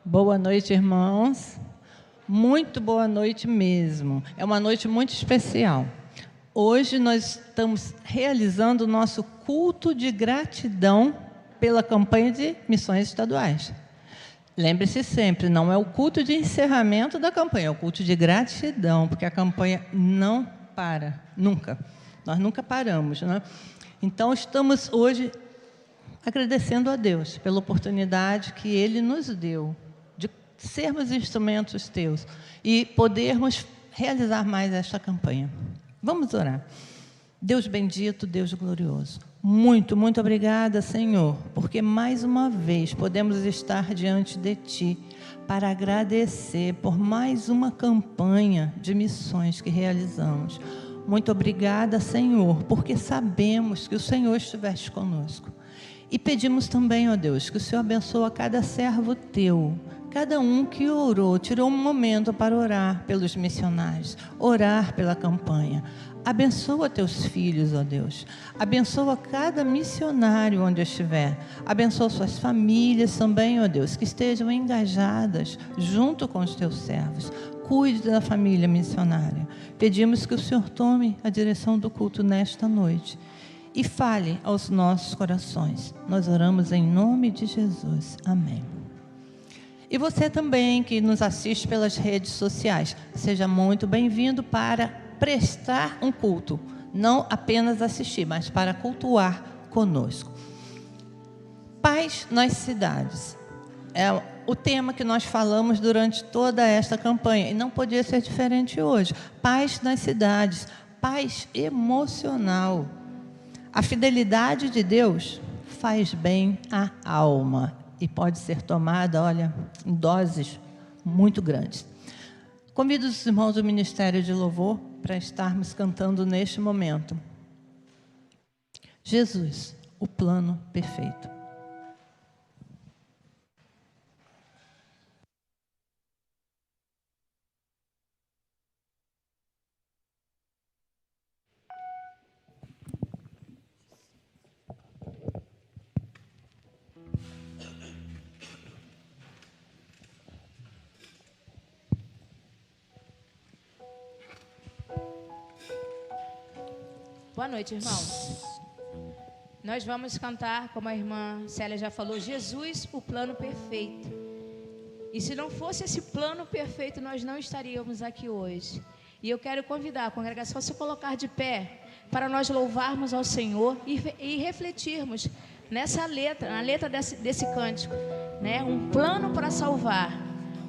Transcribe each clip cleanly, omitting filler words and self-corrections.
Boa noite, irmãos. Muito boa noite mesmo. É uma noite muito especial. Hoje nós estamos realizando o nosso culto de gratidão pela campanha de missões estaduais. Lembre-se sempre, não é o culto de encerramento da campanha, é o culto de gratidão, porque a campanha não para, nunca. Nós nunca paramos, né? Então, estamos hoje agradecendo a Deus pela oportunidade que Ele nos deu de sermos instrumentos teus e podermos realizar mais esta campanha. Vamos orar. Deus bendito, Deus glorioso, muito, muito obrigada, Senhor, porque mais uma vez podemos estar diante de Ti para agradecer por mais uma campanha de missões que realizamos. Muito obrigada, Senhor, porque sabemos que o Senhor estiveste conosco. E pedimos também, ó Deus, que o Senhor abençoe a cada servo Teu, cada um que orou, tirou um momento para orar pelos missionários, orar pela campanha. Abençoa Teus filhos, ó Deus. Abençoa cada missionário onde estiver. Abençoa suas famílias também, ó Deus, que estejam engajadas junto com os Teus servos. Cuide da família missionária. Pedimos que o Senhor tome a direção do culto nesta noite e fale aos nossos corações. Nós oramos em nome de Jesus. Amém. E você também que nos assiste pelas redes sociais, seja muito bem-vindo para prestar um culto, não apenas assistir, mas para cultuar conosco. Paz nas cidades é o tema que nós falamos durante toda esta campanha e não podia ser diferente hoje. Paz nas cidades, paz emocional. A fidelidade de Deus faz bem à alma e pode ser tomada, olha, em doses muito grandes. Convido os irmãos do Ministério de Louvor para estarmos cantando neste momento. Jesus, o plano perfeito. Boa noite, irmãos. Nós vamos cantar, como a irmã Célia já falou, Jesus, o plano perfeito. E se não fosse esse plano perfeito, nós não estaríamos aqui hoje. E eu quero convidar a congregação a se colocar de pé para nós louvarmos ao Senhor e refletirmos nessa letra, na letra desse cântico, né? Um plano para salvar,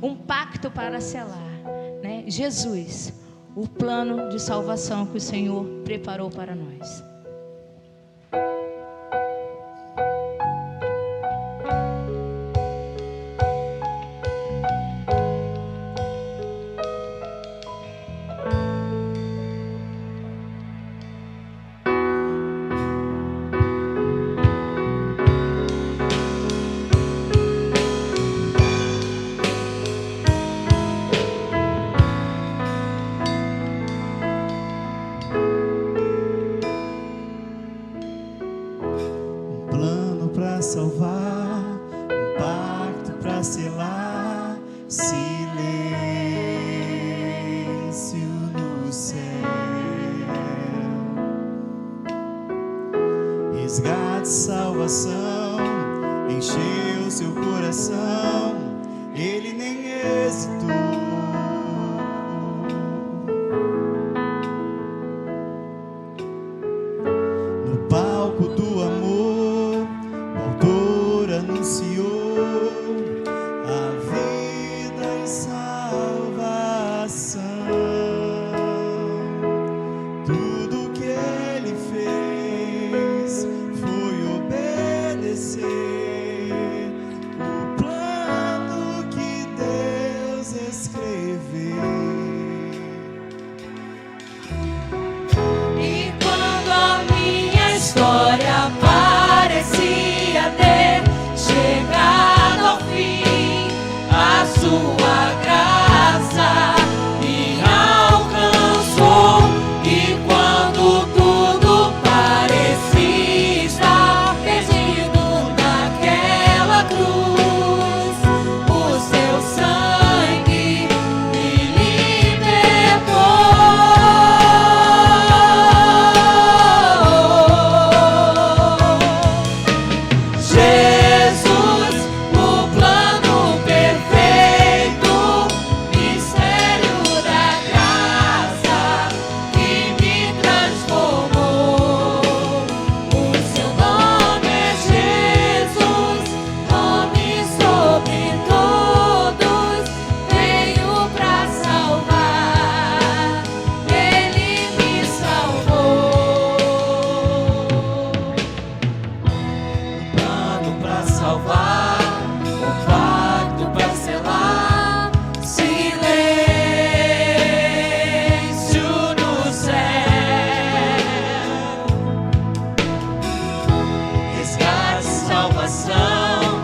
um pacto para selar, né? Jesus, o plano de salvação que o Senhor preparou para nós. Seu salvar, o pacto para selar, silêncio no céu, resgate, salvação,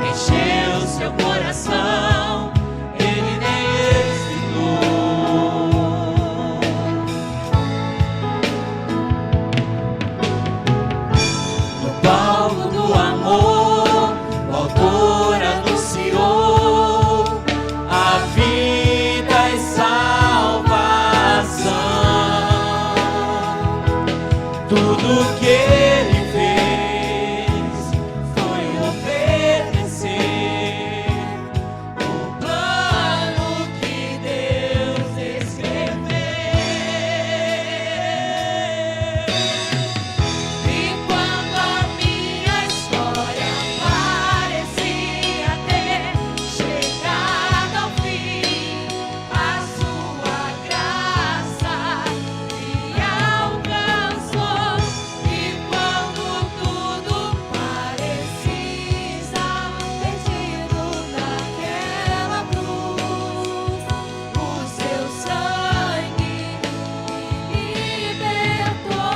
encheu seu coração, ele nem hesitou. No palco do amor, o autor anunciou a vida e salvação. Tudo que ele fez foi obedecer o plano que Deus escreveu. E quando a minha história parecia ter chegado ao fim, a sua graça me alcançou. E quando tudo parecia estar perdido naquela cruz, o seu sangue me libertou.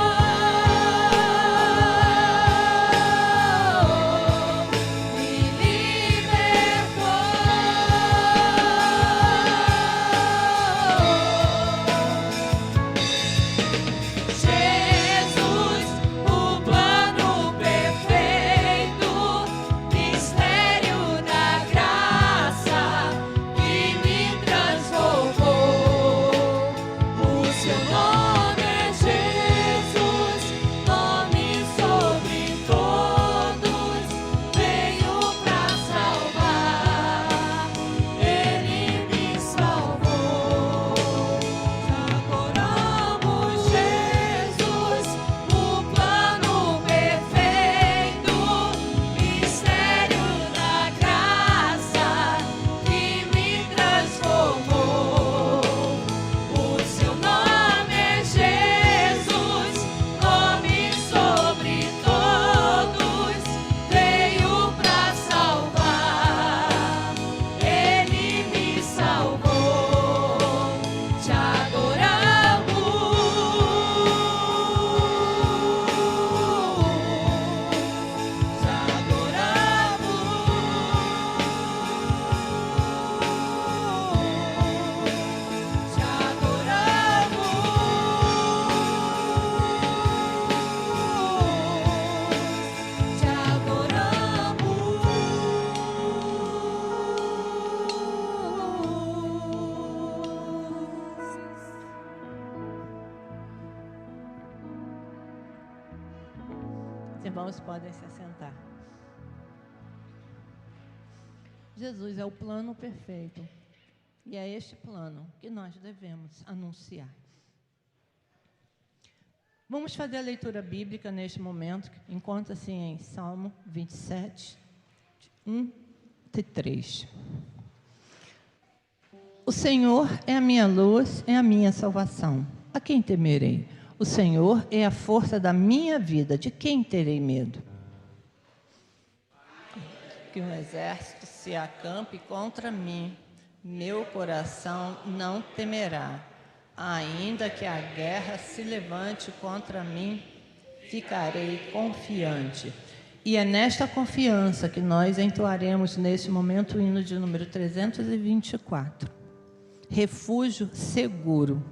Jesus, o plano perfeito, mistério da graça que me transformou. O seu nome é Jesus, nome sobre todos, veio pra salvar, ele me salvou. Adoramos Jesus, o plano perfeito, mistério da graça que me transformou. O seu nome é Jesus, nome sobre todos, veio pra salvar, ele me salvou. Te adoramos, te adoramos, te adoramos, te adoramos. Os irmãos podem se assentar. Jesus é o plano perfeito. E é este plano que nós devemos anunciar. Vamos fazer a leitura bíblica neste momento, que encontra-se em Salmo 27, 1 e 3. O Senhor é a minha luz, é a minha salvação. A quem temerei? O Senhor é a força da minha vida. De quem terei medo? Que um exército se acampe contra mim. Meu coração não temerá. Ainda que a guerra se levante contra mim, ficarei confiante. E é nesta confiança que nós entoaremos neste momento o hino de número 324. Refúgio seguro.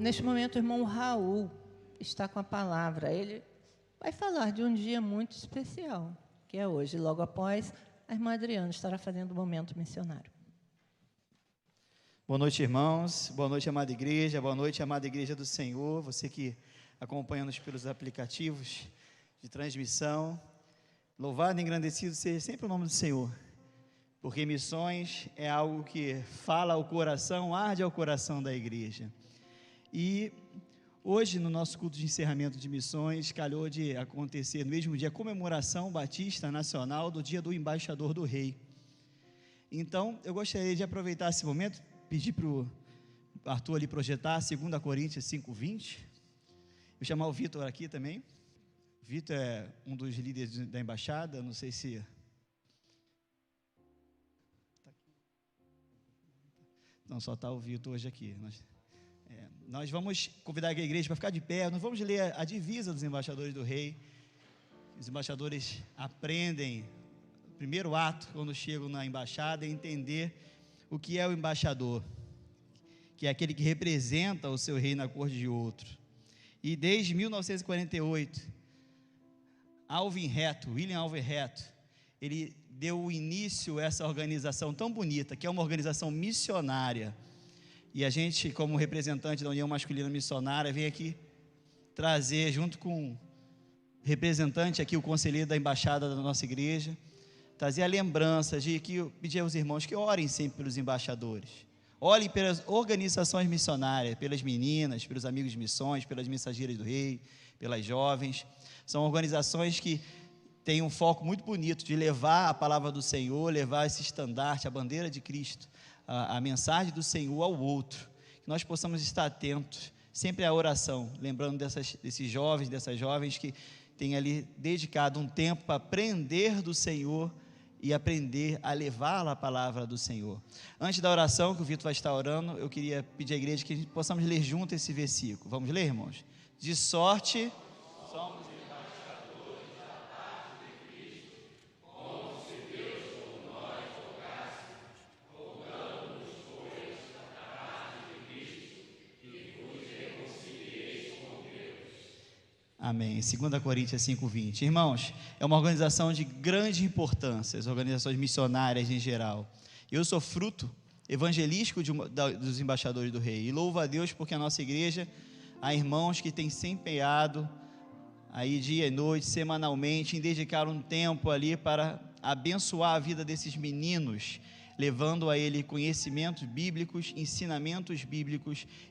neste momento, o irmão Raul está com a palavra. Ele vai falar de um dia muito especial, que é hoje. Logo após, a irmã Adriana estará fazendo o momento missionário. Boa noite, irmãos. Boa noite, amada igreja. Boa noite, amada igreja do Senhor. Você que acompanha-nos pelos aplicativos de transmissão. Louvado e engrandecido seja sempre o nome do Senhor. Porque missões é algo que fala ao coração, arde ao coração da igreja. E hoje, no nosso culto de encerramento de missões, calhou de acontecer no mesmo dia a comemoração batista nacional do Dia do Embaixador do Rei. Então, eu gostaria de aproveitar esse momento, pedir para o Arthur ali projetar 2 Coríntios 5:20. Vou chamar o Vitor aqui também. O Vitor é um dos líderes da embaixada, não sei se... Não, só está o Vitor hoje aqui. Nós vamos convidar a igreja para ficar de pé, nós vamos ler a divisa dos embaixadores do rei. Os embaixadores aprendem, o primeiro ato, quando chegam na embaixada, é entender o que é o embaixador, que é aquele que representa o seu rei na corte de outro. E desde 1948, William Alvin Retto, ele deu início a essa organização tão bonita, que é uma organização missionária. E a gente, como representante da União Masculina Missionária, vem aqui trazer, junto com o representante aqui, o conselheiro da embaixada da nossa igreja, trazer a lembrança de que pedir aos irmãos que orem sempre pelos embaixadores. Olhem pelas organizações missionárias, pelas meninas, pelos amigos de missões, pelas mensageiras do rei, pelas jovens. São organizações que têm um foco muito bonito de levar a palavra do Senhor, levar esse estandarte, a bandeira de Cristo, a mensagem do Senhor ao outro, que nós possamos estar atentos sempre à oração, lembrando desses jovens, dessas jovens que têm ali dedicado um tempo para aprender do Senhor e aprender a levar a palavra do Senhor. Antes da oração, que o Vitor vai estar orando, eu queria pedir à igreja que a gente possamos ler junto esse versículo. Vamos ler, irmãos? De sorte, somos Amém. 2 Coríntios 5:20. Irmãos, é uma organização de grande importância, as organizações missionárias em geral. Eu sou fruto evangelístico dos embaixadores do rei. E louvo a Deus porque a nossa igreja, há irmãos que têm se empenhado aí dia e noite, semanalmente, em dedicar um tempo ali para abençoar a vida desses meninos, levando a ele conhecimentos bíblicos,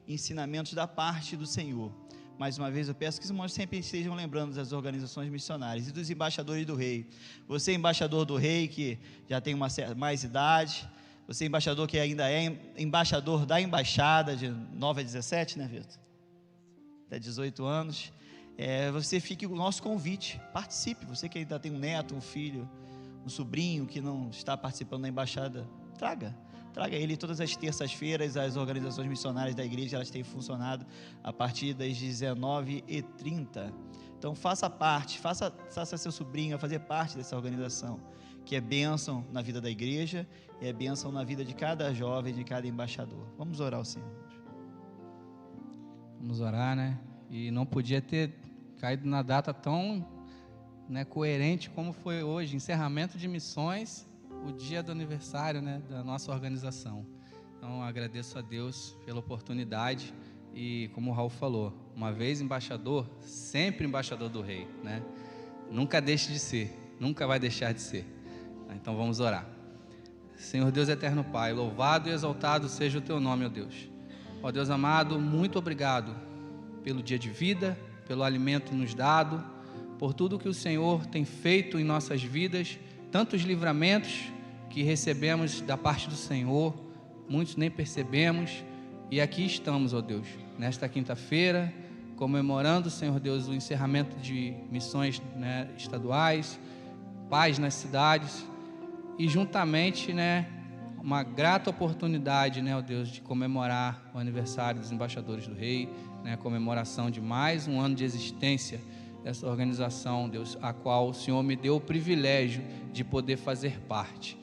ensinamentos da parte do Senhor. Mais uma vez eu peço que os irmãos sempre estejam lembrando das organizações missionárias e dos embaixadores do rei. Você embaixador do rei que já tem mais idade, você embaixador que ainda é embaixador da embaixada de 9 a 17, né, Vitor? Até 18 anos. Você fique o nosso convite, participe. Você que ainda tem um neto, um filho, um sobrinho que não está participando da embaixada, traga ele todas as terças-feiras. As organizações missionárias da igreja, elas têm funcionado a partir das 19h30. Então faça parte, faça seu sobrinho a fazer parte dessa organização, que é bênção na vida da igreja e é bênção na vida de cada jovem, de cada embaixador. Vamos orar ao Senhor. Vamos orar, né? E não podia ter caído na data tão, coerente como foi hoje, encerramento de missões, o dia do aniversário, da nossa organização. Então agradeço a Deus pela oportunidade e, como o Raul falou, uma vez embaixador, sempre embaixador do rei, Nunca deixe de ser, nunca vai deixar de ser. Então vamos orar. Senhor Deus eterno Pai, louvado e exaltado seja o teu nome, ó Deus. Ó Deus amado, muito obrigado pelo dia de vida, pelo alimento nos dado, por tudo que o Senhor tem feito em nossas vidas, tantos livramentos que recebemos da parte do Senhor, muitos nem percebemos, e aqui estamos, ó Deus, nesta quinta-feira, comemorando, Senhor Deus, o encerramento de missões estaduais, paz nas cidades, e juntamente, uma grata oportunidade, ó Deus, de comemorar o aniversário dos embaixadores do rei, a comemoração de mais um ano de existência dessa organização, Deus, a qual o Senhor me deu o privilégio de poder fazer parte.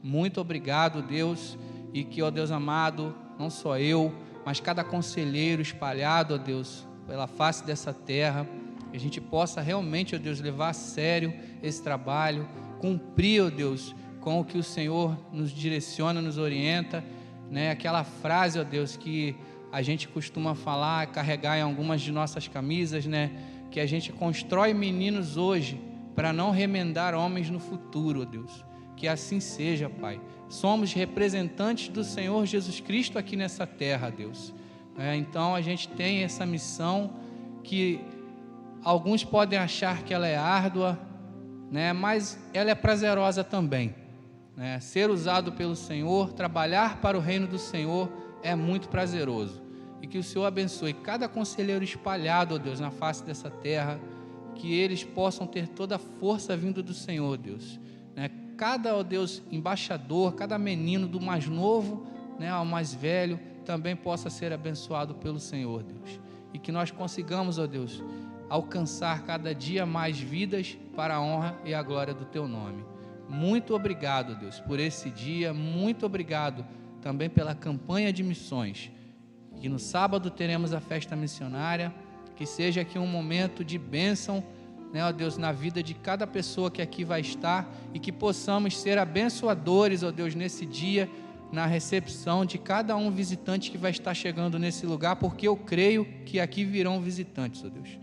Muito obrigado, Deus, e que, ó Deus amado, não só eu, mas cada conselheiro espalhado, ó Deus, pela face dessa terra, que a gente possa realmente, ó Deus, levar a sério esse trabalho, cumprir, ó Deus, com o que o Senhor nos direciona, nos orienta, né? Aquela frase, ó Deus, que a gente costuma falar, carregar em algumas de nossas camisas, né? Que a gente constrói meninos hoje para não remendar homens no futuro, ó Deus. Que assim seja, Pai. Somos representantes do Senhor Jesus Cristo aqui nessa terra, Deus. Então a gente tem essa missão que alguns podem achar que ela é árdua, né? Mas ela é prazerosa também, né? Ser usado pelo Senhor, trabalhar para o reino do Senhor é muito prazeroso. E que o Senhor abençoe cada conselheiro espalhado, ó Deus, na face dessa terra, que eles possam ter toda a força vindo do Senhor, Deus, né? Cada, ó Deus, embaixador, cada menino, do mais novo, né, ao mais velho, também possa ser abençoado pelo Senhor, Deus. E que nós consigamos, ó Deus, alcançar cada dia mais vidas para a honra e a glória do Teu nome. Muito obrigado, Deus, por esse dia. Muito obrigado também pela campanha de missões. Que no sábado teremos a festa missionária. Que seja aqui um momento de bênção, né, ó Deus, na vida de cada pessoa que aqui vai estar, e que possamos ser abençoadores, ó Deus, nesse dia, na recepção de cada um visitante que vai estar chegando nesse lugar, porque eu creio que aqui virão visitantes, ó Deus.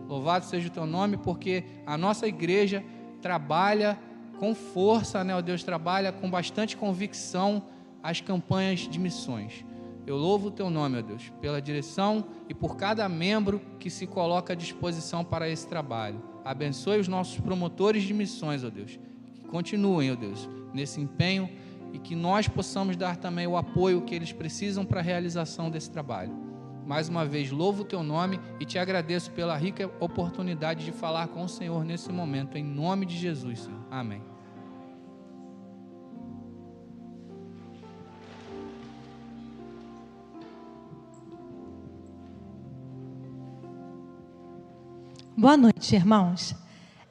Louvado seja o Teu nome, porque a nossa igreja trabalha com força, né, ó Deus, trabalha com bastante convicção as campanhas de missões. Eu louvo o Teu nome, ó Deus, pela direção e por cada membro que se coloca à disposição para esse trabalho. Abençoe os nossos promotores de missões, ó Deus. Que continuem, ó Deus, nesse empenho, e que nós possamos dar também o apoio que eles precisam para a realização desse trabalho. Mais uma vez, louvo o Teu nome e Te agradeço pela rica oportunidade de falar com o Senhor nesse momento, em nome de Jesus, Senhor. Amém. Boa noite, irmãos.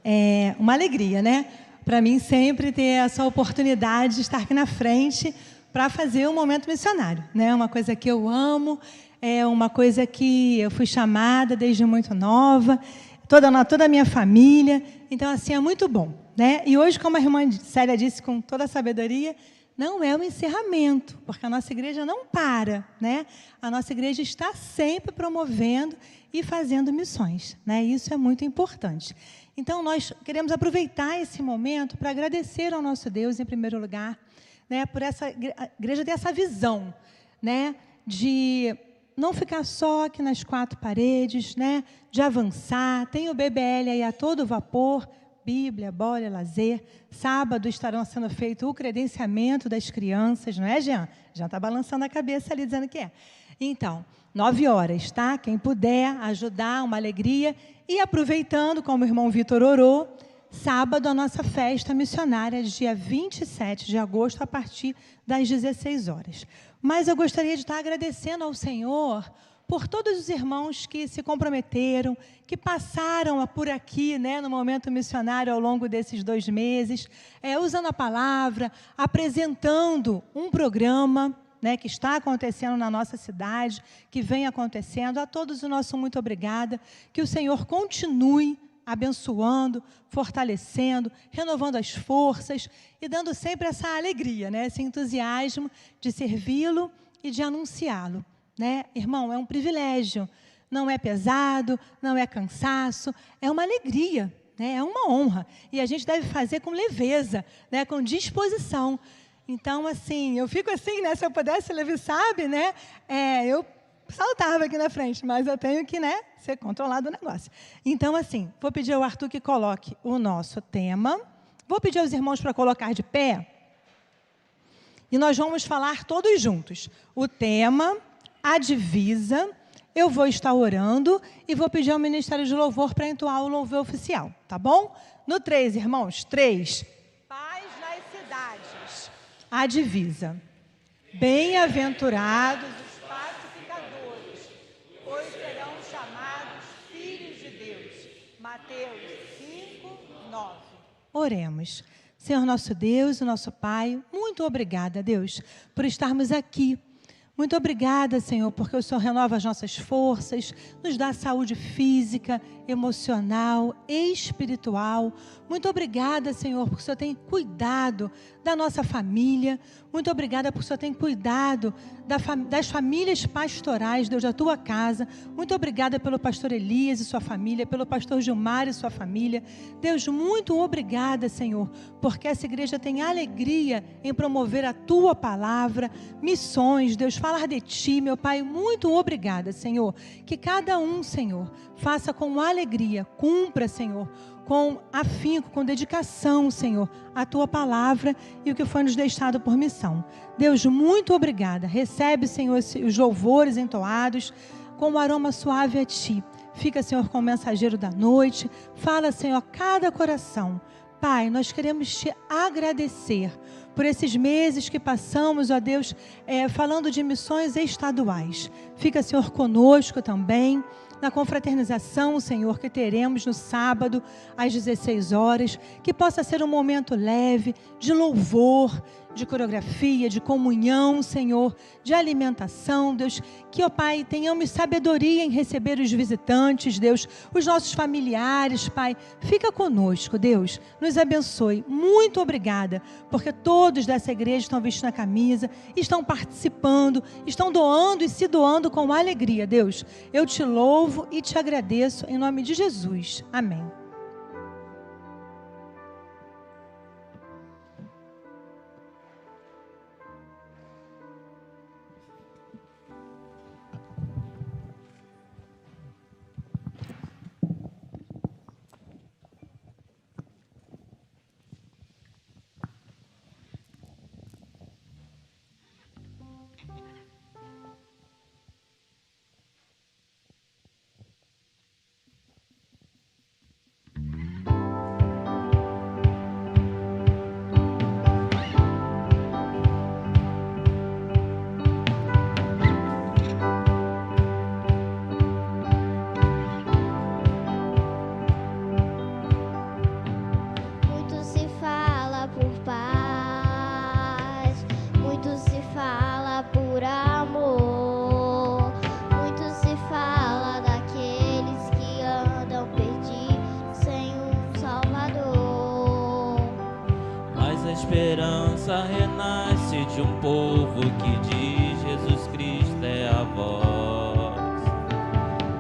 É uma alegria, né? Para mim sempre ter essa oportunidade de estar aqui na frente para fazer um momento missionário, né? Uma coisa que eu amo, é uma coisa que eu fui chamada desde muito nova, toda a minha família. Então, assim, é muito bom, né? E hoje, como a irmã Célia disse com toda a sabedoria, não é um encerramento, porque a nossa igreja não para, né? A nossa igreja está sempre promovendo e fazendo missões, né? Isso é muito importante. Então, nós queremos aproveitar esse momento para agradecer ao nosso Deus, em primeiro lugar, né, por essa igreja ter essa visão, né, de não ficar só aqui nas quatro paredes, né, de avançar. Tem o BBL aí a todo vapor, Bíblia, bola, lazer. Sábado estarão sendo feito o credenciamento das crianças, não é, Jean? Jean está balançando a cabeça ali, dizendo que é. Então, 9 horas, tá? Quem puder ajudar, uma alegria. E aproveitando, como o irmão Vitor orou, sábado a nossa festa missionária, dia 27 de agosto, a partir das 16 horas. Mas eu gostaria de estar agradecendo ao Senhor por todos os irmãos que se comprometeram, que passaram por aqui, né, no momento missionário ao longo desses 2 meses, usando a palavra, apresentando um programa, né, que está acontecendo na nossa cidade, que vem acontecendo. A todos o nosso muito obrigada. Que o Senhor continue abençoando, fortalecendo, renovando as forças e dando sempre essa alegria, né, esse entusiasmo de servi-lo e de anunciá-lo, né? Irmão, é um privilégio, não é pesado, não é cansaço, é uma alegria, né? É uma honra. E a gente deve fazer com leveza, né, com disposição. Então, assim, eu fico assim, né? Se eu pudesse levar, sabe, né? Eu saltava aqui na frente, mas eu tenho que, né, ser controlado o negócio. Então, assim, vou pedir ao Arthur que coloque o nosso tema. Vou pedir aos irmãos para colocar de pé. E nós vamos falar todos juntos. O tema, a divisa. Eu vou estar orando e vou pedir ao Ministério de Louvor para entoar o louvor oficial, tá bom? No 3, irmãos, 3. Paz nas cidades. A divisa. Bem-aventurados os pacificadores, pois serão chamados filhos de Deus. Mateus 5, 9. Oremos. Senhor nosso Deus e nosso Pai, muito obrigada, Deus, por estarmos aqui. Muito obrigada, Senhor, porque o Senhor renova as nossas forças, nos dá saúde física, emocional, espiritual. Muito obrigada, Senhor, porque o Senhor tem cuidado da nossa família. Muito obrigada porque o Senhor tem cuidado das famílias pastorais, Deus, da tua casa. Muito obrigada pelo pastor Elias e sua família, pelo pastor Gilmar e sua família. Deus, muito obrigada, Senhor, porque essa igreja tem alegria em promover a tua palavra, missões, Deus, falar de ti, meu Pai. Muito obrigada, Senhor. Que cada um, Senhor, faça com alegria, cumpra, Senhor, com afinco, com dedicação, Senhor, a tua palavra e o que foi nos deixado por missão. Deus, muito obrigada. Recebe, Senhor, os louvores entoados com um aroma suave a ti. Fica, Senhor, com o mensageiro da noite. Fala, Senhor, a cada coração. Pai, nós queremos te agradecer por esses meses que passamos, ó Deus, falando de missões estaduais. Fica, Senhor, conosco também, na confraternização, Senhor, que teremos no sábado, às 16 horas, que possa ser um momento leve, de louvor, de coreografia, de comunhão, Senhor, de alimentação, Deus, que, ó Pai, tenhamos sabedoria em receber os visitantes, Deus, os nossos familiares, Pai, fica conosco, Deus, nos abençoe. Muito obrigada, porque todos dessa igreja estão vestindo a camisa, estão participando, estão doando e se doando com alegria, Deus. Eu te louvo e te agradeço em nome de Jesus. Amém. esperança renasce de um povo que diz Jesus Cristo é a voz,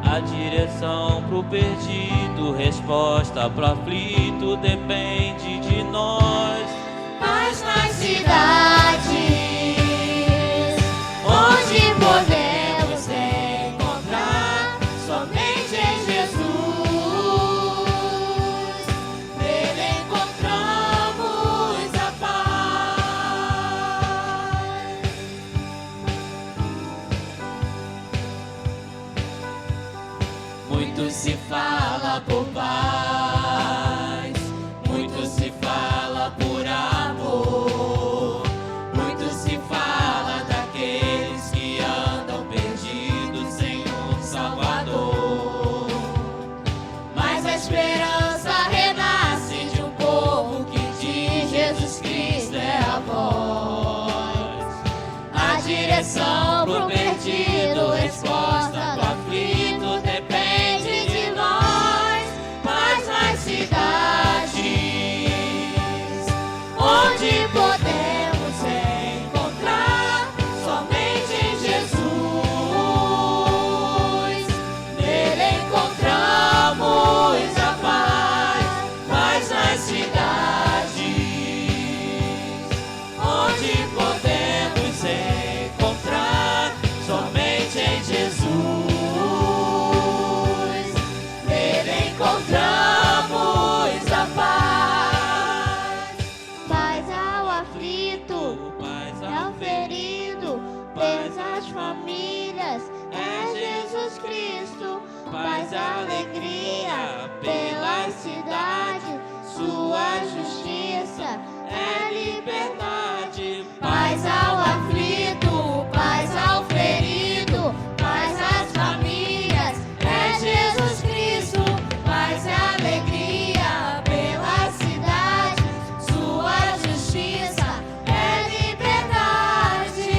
a direção pro perdido, resposta pro aflito, depende de nós. Mas nas cidades onde podemos encontrar somente em Jesus, nele encontramos a paz. Muito se fala por paz, muito se fala por amor, muito se fala daqueles que andam perdidos sem um Salvador. Mas a esperança renasce de um povo que diz Jesus Cristo é a voz, a direção pro perdido, resposta pro aflito, depende de nós. Mas nas cidades onde podemos encontrar somente em Jesus, nele encontramos a paz. Mas nas cidades onde podemos encontrar somente em Jesus, nele encontramos a paz. Paz ao aflito, Paz ao ferido, paz às famílias, é Jesus Cristo. Paz, alegria pela cidade, sua justiça é liberdade. Paz ao aflito, paz ao ferido, paz às famílias, é Jesus Cristo. Paz e alegria pela cidade, sua justiça é liberdade.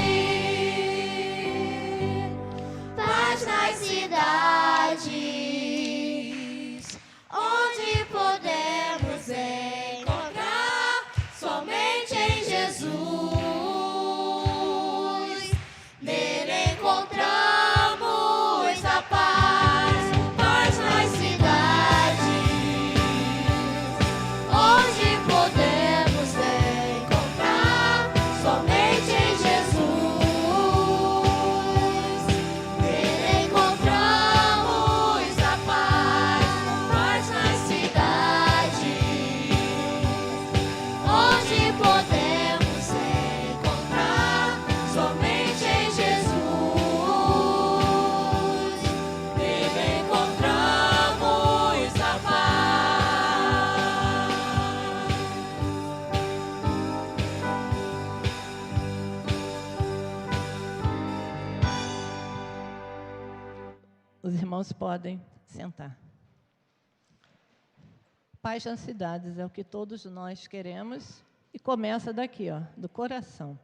irmãos podem sentar. Paz nas cidades é o que todos nós queremos e começa daqui, ó, do coração.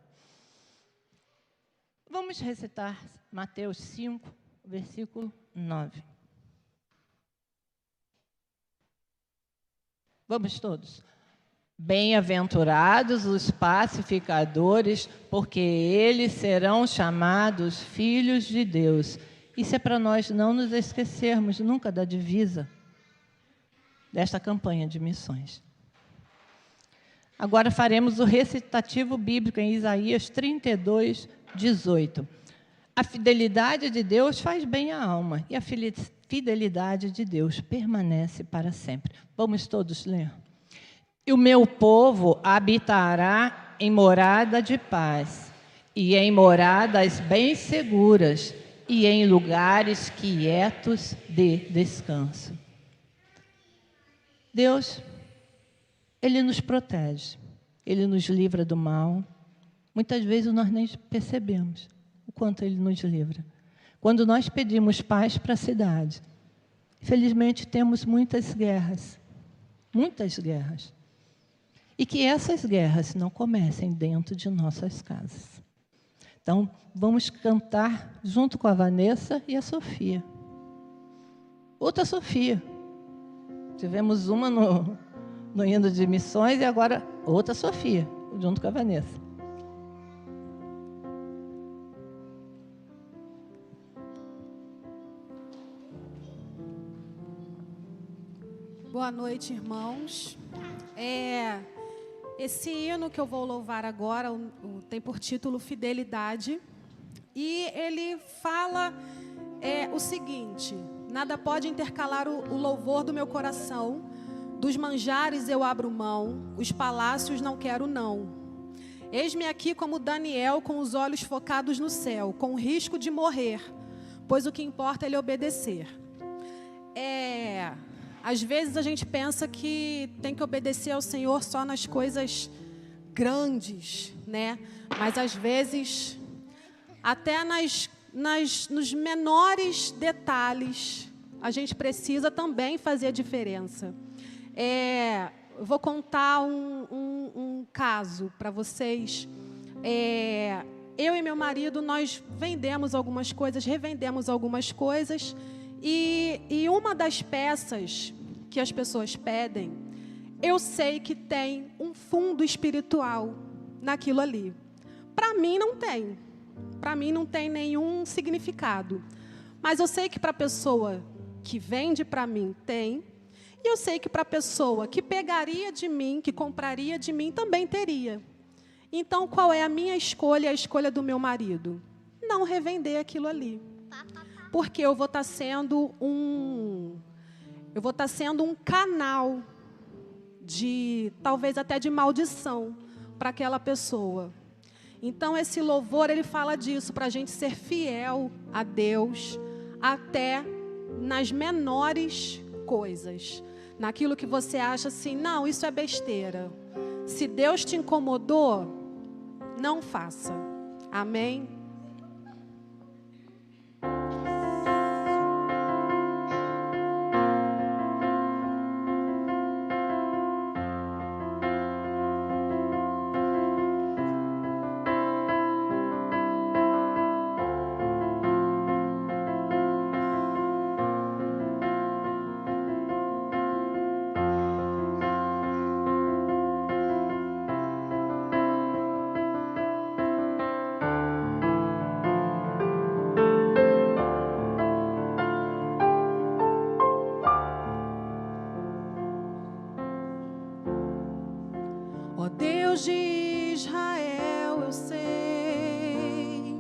Vamos recitar Mateus 5, versículo 9. Vamos todos. Bem-aventurados os pacificadores, porque eles serão chamados filhos de Deus. Isso é para nós não nos esquecermos nunca da divisa desta campanha de missões. Agora faremos o recitativo bíblico em Isaías 32, 18. A fidelidade de Deus faz bem à alma, e a fidelidade de Deus permanece para sempre. Vamos todos ler. E o meu povo habitará em morada de paz, e em moradas bem seguras, e em lugares quietos de descanso. Deus, Ele nos protege, Ele nos livra do mal. Muitas vezes nós nem percebemos o quanto Ele nos livra. Quando nós pedimos paz para a cidade, infelizmente temos muitas guerras. E que essas guerras não comecem dentro de nossas casas. Então, vamos cantar junto com a Vanessa e a Sofia. Outra Sofia. Tivemos uma no hino de missões e agora outra Sofia, junto com a Vanessa. Boa noite, irmãos. Esse hino que eu vou louvar agora tem por título Fidelidade. E ele fala o seguinte: nada pode intercalar o louvor do meu coração. Dos manjares eu abro mão, os palácios não quero não. Eis-me aqui como Daniel, com os olhos focados no céu, com o risco de morrer, pois o que importa é ele obedecer. Às vezes a gente pensa que tem que obedecer ao Senhor só nas coisas grandes, né? Mas às vezes, até nos menores detalhes, a gente precisa também fazer a diferença. Eu vou contar um caso para vocês. Eu e meu marido, nós vendemos algumas coisas, revendemos algumas coisas. E uma das peças que as pessoas pedem, eu sei que tem um fundo espiritual naquilo ali. Para mim não tem. Para mim não tem nenhum significado. Mas eu sei que para a pessoa que vende para mim tem. E eu sei que para a pessoa que pegaria de mim, que compraria de mim, também teria. Então, qual é a minha escolha, a escolha do meu marido? Não revender aquilo ali. Porque eu vou estar sendo um canal talvez até de maldição para aquela pessoa. Então, esse louvor, ele fala disso, para a gente ser fiel a Deus, até nas menores coisas. Naquilo que você acha assim, não, isso é besteira. Se Deus te incomodou, não faça. Amém? Ó Deus de Israel, eu sei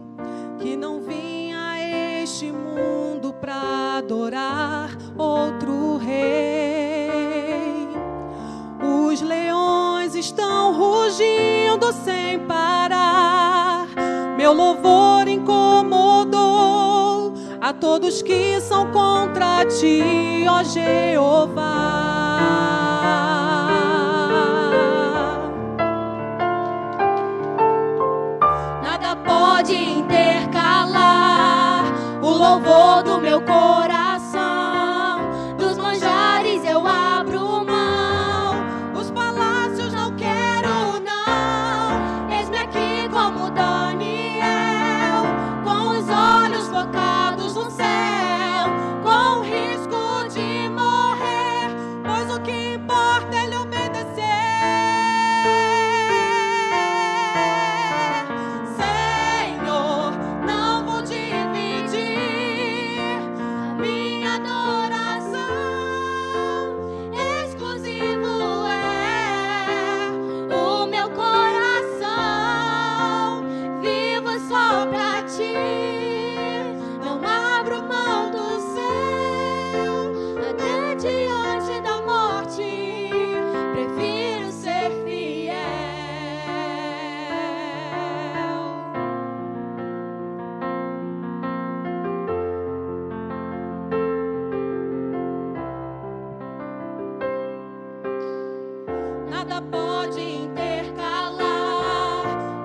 que não vim a este mundo para adorar outro rei. Os leões estão rugindo sem parar. Meu louvor incomodou a todos que são contra ti, ó Jeová. Pode intercalar o louvor do meu coração. nada pode intercalar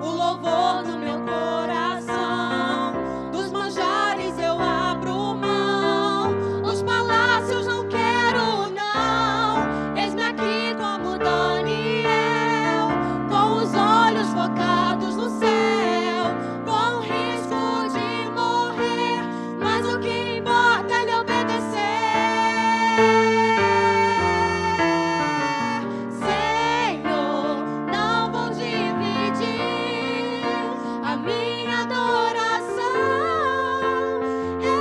o louvor do meu coração. Dos manjares eu abro mão, os palácios não quero não. Eis-me aqui como Daniel, com os olhos focados no céu, com risco de morrer, mas o que importa é lhe obedecer. Senhor, não vou dividir a minha adoração.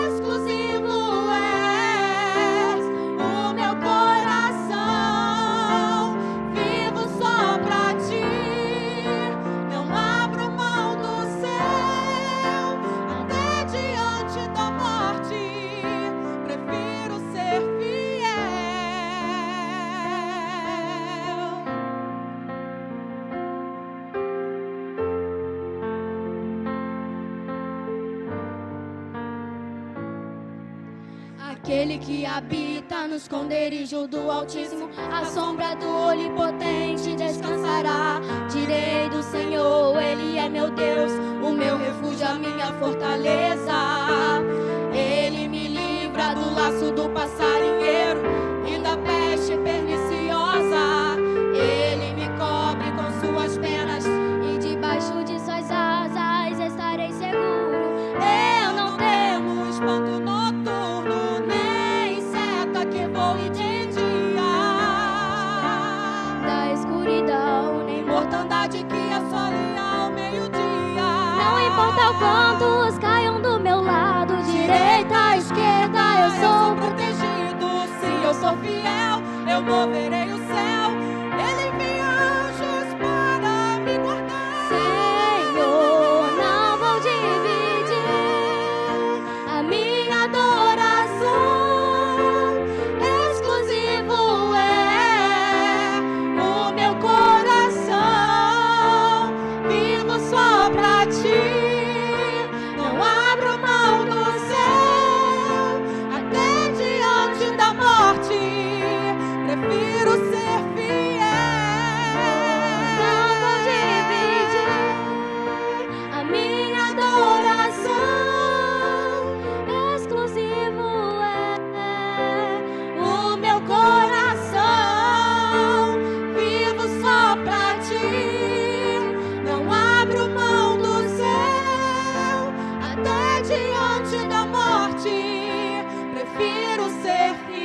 Exclusivo és o meu coração. Vivo só pra ti, não abro mão do céu. Até diante da morte, prefiro ser fiel. Aquele que habita no esconderijo do Altíssimo, a sombra do Onipotente descansará. Direi do Senhor, Ele é meu Deus, o meu refúgio, a minha fortaleza. Ele me livra do laço do passarinheiro e da peste perniciosa. Ele me cobre com suas penas e debaixo de suas asas estarei seguro. Eu não temo espanto noturno, nem seta que voe de dia, da escuridão, nem mortandade que assole ao meio-dia. Não importa o quantos caiam do meu lado, direita, esquerda, eu sou protegido. Se eu sou fiel, eu moverei o céu. Ele envia anjos para me guardar. Senhor, não vou dividir a minha adoração. Exclusivo é o meu coração. Vivo só pra ti, não abro mão do céu. Até diante da morte, prefiro ser fiel. Não vou dividir a minha adoração. Exclusivo é o meu coração. Vivo só pra ti, não abro mão do céu. Até diante da morte, prefiro ser fiel.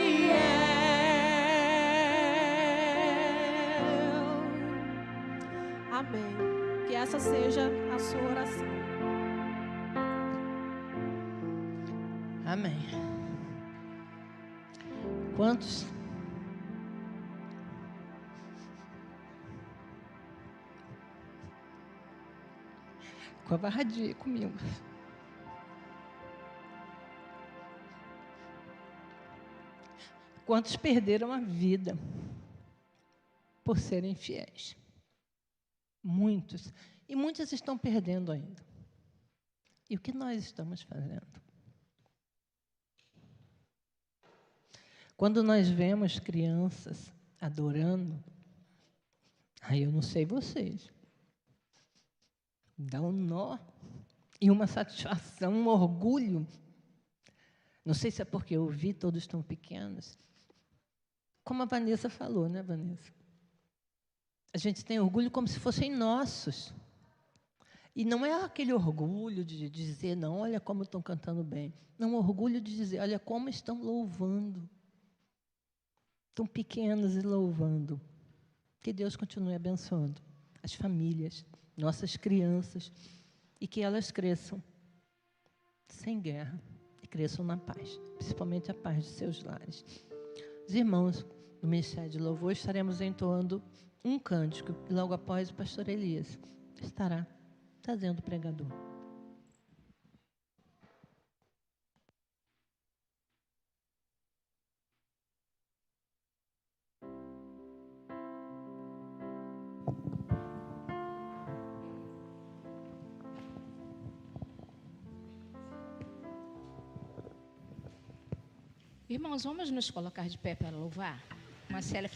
Amém. Que essa seja a sua oração. Amém. Quantos covardia comigo? Quantos perderam a vida por serem fiéis? Muitos. E muitos estão perdendo ainda. E o que nós estamos fazendo? Quando nós vemos crianças adorando, aí eu não sei vocês, dá um nó e uma satisfação, um orgulho. Não sei se é porque eu vi, todos tão pequenos. Como a Vanessa falou, né, Vanessa? A gente tem orgulho como se fossem nossos. E não é aquele orgulho de dizer, não, olha como estão cantando bem. Não, orgulho de dizer, olha como estão louvando. Tão pequenos e louvando. Que Deus continue abençoando as famílias, nossas crianças, e que elas cresçam sem guerra e cresçam na paz, principalmente a paz de seus lares. Os irmãos do Ministério de Louvor estaremos entoando um cântico, e logo após o pastor Elias estará trazendo o pregador. Irmãos, vamos nos colocar de pé para louvar? Célia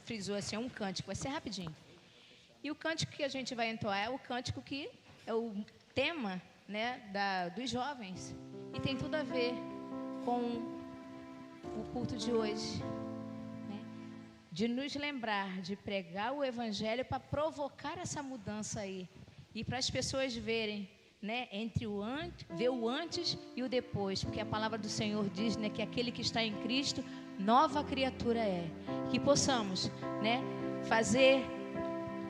frisou assim, é um cântico, vai ser rapidinho. E o cântico que a gente vai entoar é o cântico que é o tema, né, dos jovens. E tem tudo a ver com o culto de hoje, né? De nos lembrar de pregar o evangelho para provocar essa mudança aí. E para as pessoas verem, né, ver o antes e o depois, porque a palavra do Senhor diz, né, que aquele que está em Cristo, nova criatura é. Que possamos, né, fazer,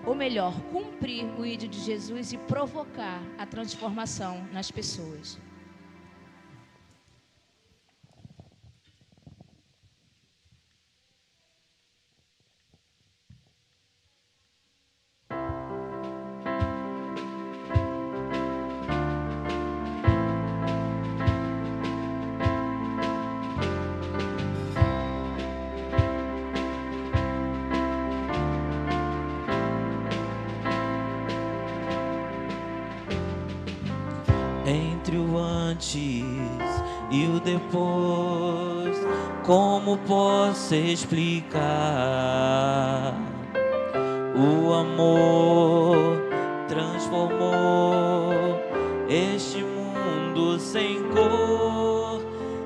ou melhor, cumprir o ídolo de Jesus e provocar a transformação nas pessoas. Entre o antes e o depois, como posso explicar? O amor transformou este mundo sem cor,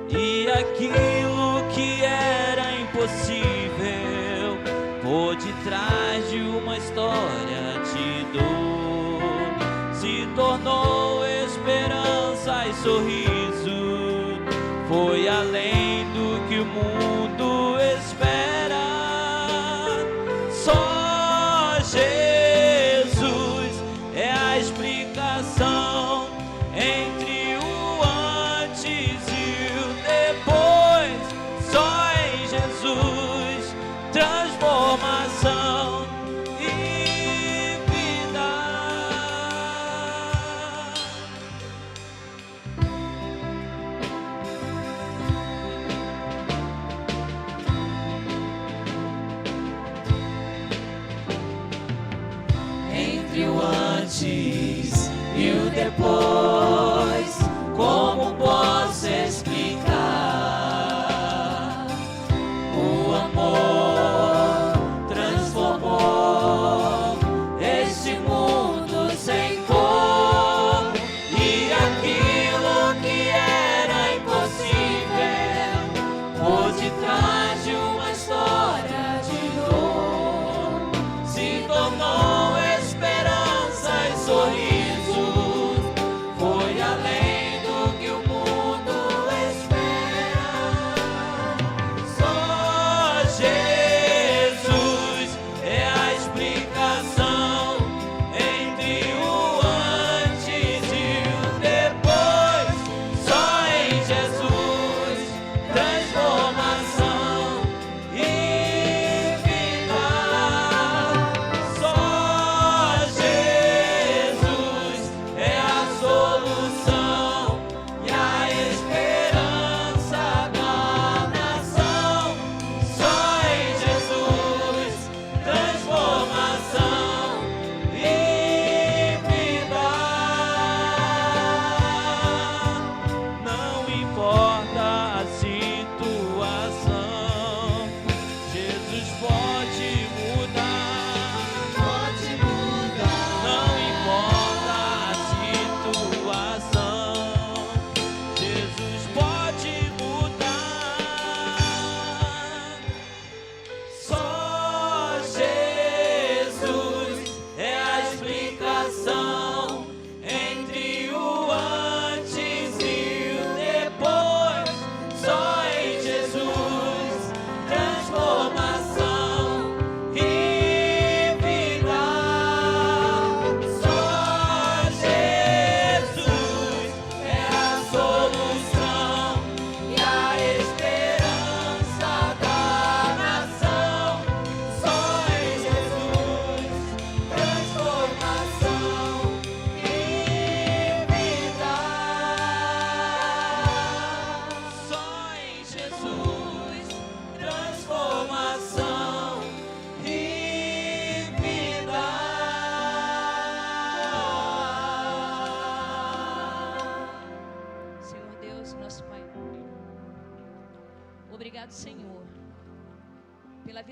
e aquilo que era impossível por detrás de uma história de dor se tornou esperança e sorriso. Foi além do que o mundo espera. Só Jesus é a explicação entre o antes e o depois. Só em Jesus transformação e vida. Entre o antes e o depois, como posso explicar? O amor transformou este mundo sem cor, e aquilo que era impossível por detrás de uma história de dor se tornou esperança e sorriso. Foi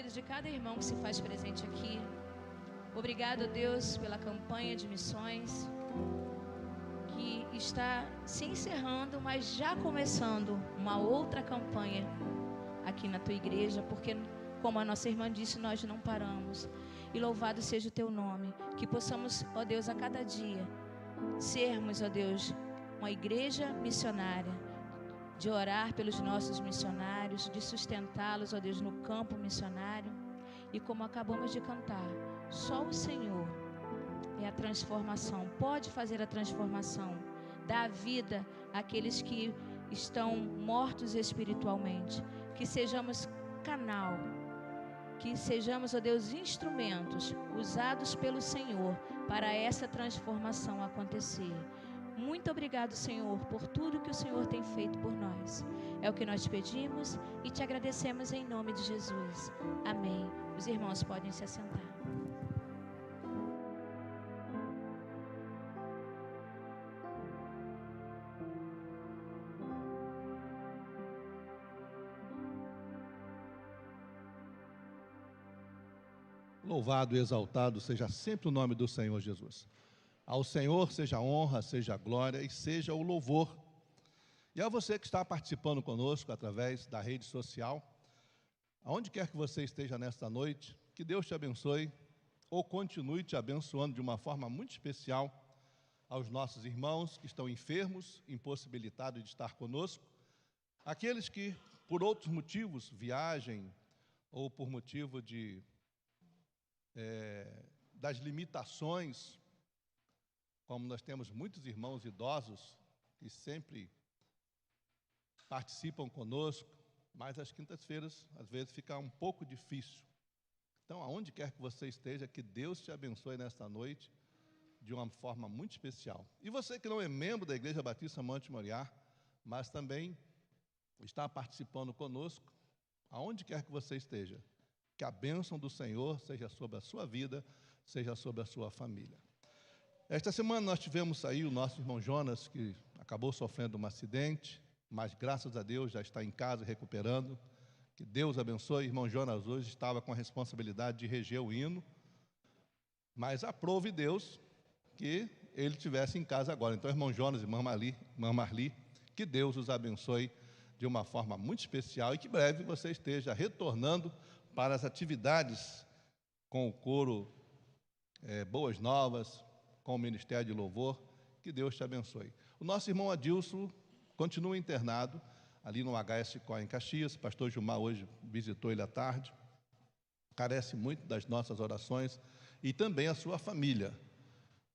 vida de cada irmão que se faz presente aqui. Obrigado, Deus, pela campanha de missões que está se encerrando, mas já começando uma outra campanha aqui na tua igreja, porque, como a nossa irmã disse, nós não paramos. E louvado seja o teu nome, que possamos, ó Deus, a cada dia sermos, ó Deus, uma igreja missionária, de orar pelos nossos missionários, de sustentá-los, ó Deus, no campo missionário. E como acabamos de cantar, só o Senhor é a transformação, pode fazer a transformação, dar vida àqueles que estão mortos espiritualmente. Que sejamos canal, que sejamos, ó Deus, instrumentos usados pelo Senhor para essa transformação acontecer. Muito obrigado, Senhor, por tudo que o Senhor tem feito por nós. É o que nós pedimos e te agradecemos em nome de Jesus. Amém. Os irmãos podem se assentar. Louvado e exaltado seja sempre o nome do Senhor Jesus. Ao Senhor seja a honra, seja a glória e seja o louvor. E a você que está participando conosco através da rede social, aonde quer que você esteja nesta noite, que Deus te abençoe ou continue te abençoando de uma forma muito especial. Aos nossos irmãos que estão enfermos, impossibilitados de estar conosco, aqueles que por outros motivos, viagem ou por motivo das limitações, como nós temos muitos irmãos idosos que sempre participam conosco, mas às quintas-feiras, às vezes, fica um pouco difícil. Então, aonde quer que você esteja, que Deus te abençoe nesta noite, de uma forma muito especial. E você que não é membro da Igreja Batista Monte Moriá, mas também está participando conosco, aonde quer que você esteja, que a bênção do Senhor seja sobre a sua vida, seja sobre a sua família. Esta semana nós tivemos aí o nosso irmão Jonas, que acabou sofrendo um acidente, mas graças a Deus já está em casa recuperando. Que Deus abençoe. Irmão Jonas hoje estava com a responsabilidade de reger o hino, mas aprove Deus que ele estivesse em casa agora. Então, irmão Jonas e irmã Marli, que Deus os abençoe de uma forma muito especial e que breve você esteja retornando para as atividades com o coro Boas Novas, com o Ministério de Louvor. Que Deus te abençoe. O nosso irmão Adilson continua internado ali no HSCO em Caxias. O pastor Gilmar hoje visitou ele à tarde. Carece muito das nossas orações e também a sua família.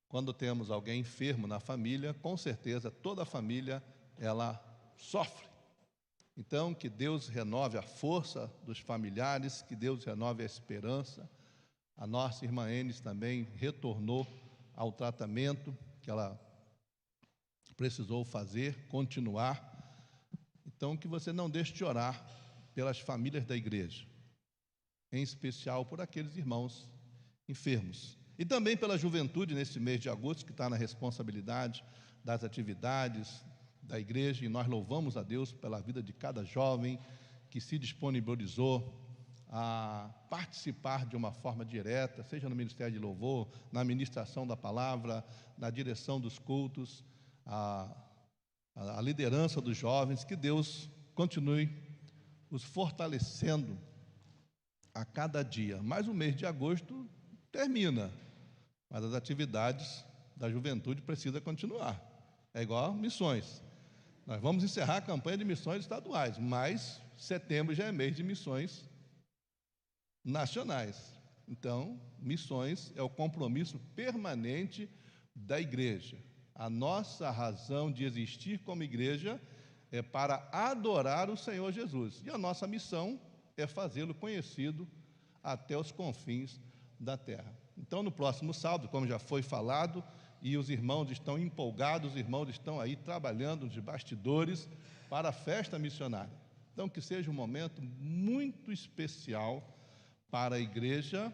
Quando temos alguém enfermo na família, com certeza toda a família ela sofre. Então, que Deus renove a força dos familiares, que Deus renove a esperança. A nossa irmã Enes também retornou ao tratamento que ela precisou fazer, continuar. Então, que você não deixe de orar pelas famílias da igreja, em especial por aqueles irmãos enfermos. E também pela juventude nesse mês de agosto, que está na responsabilidade das atividades da igreja, e nós louvamos a Deus pela vida de cada jovem que se disponibilizou a participar de uma forma direta, seja no Ministério de Louvor, na ministração da palavra, na direção dos cultos, a liderança dos jovens. Que Deus continue os fortalecendo a cada dia. Mas o mês de agosto termina, mas as atividades da juventude precisam continuar. É igual missões. Nós vamos encerrar a campanha de missões estaduais, mas setembro já é mês de missões nacionais. Então, missões é o compromisso permanente da igreja. A nossa razão de existir como igreja é para adorar o Senhor Jesus. E a nossa missão é fazê-lo conhecido até os confins da terra. Então, no próximo sábado, como já foi falado, e os irmãos estão empolgados, os irmãos estão aí trabalhando de bastidores para a festa missionária. Então, que seja um momento muito especial para a igreja,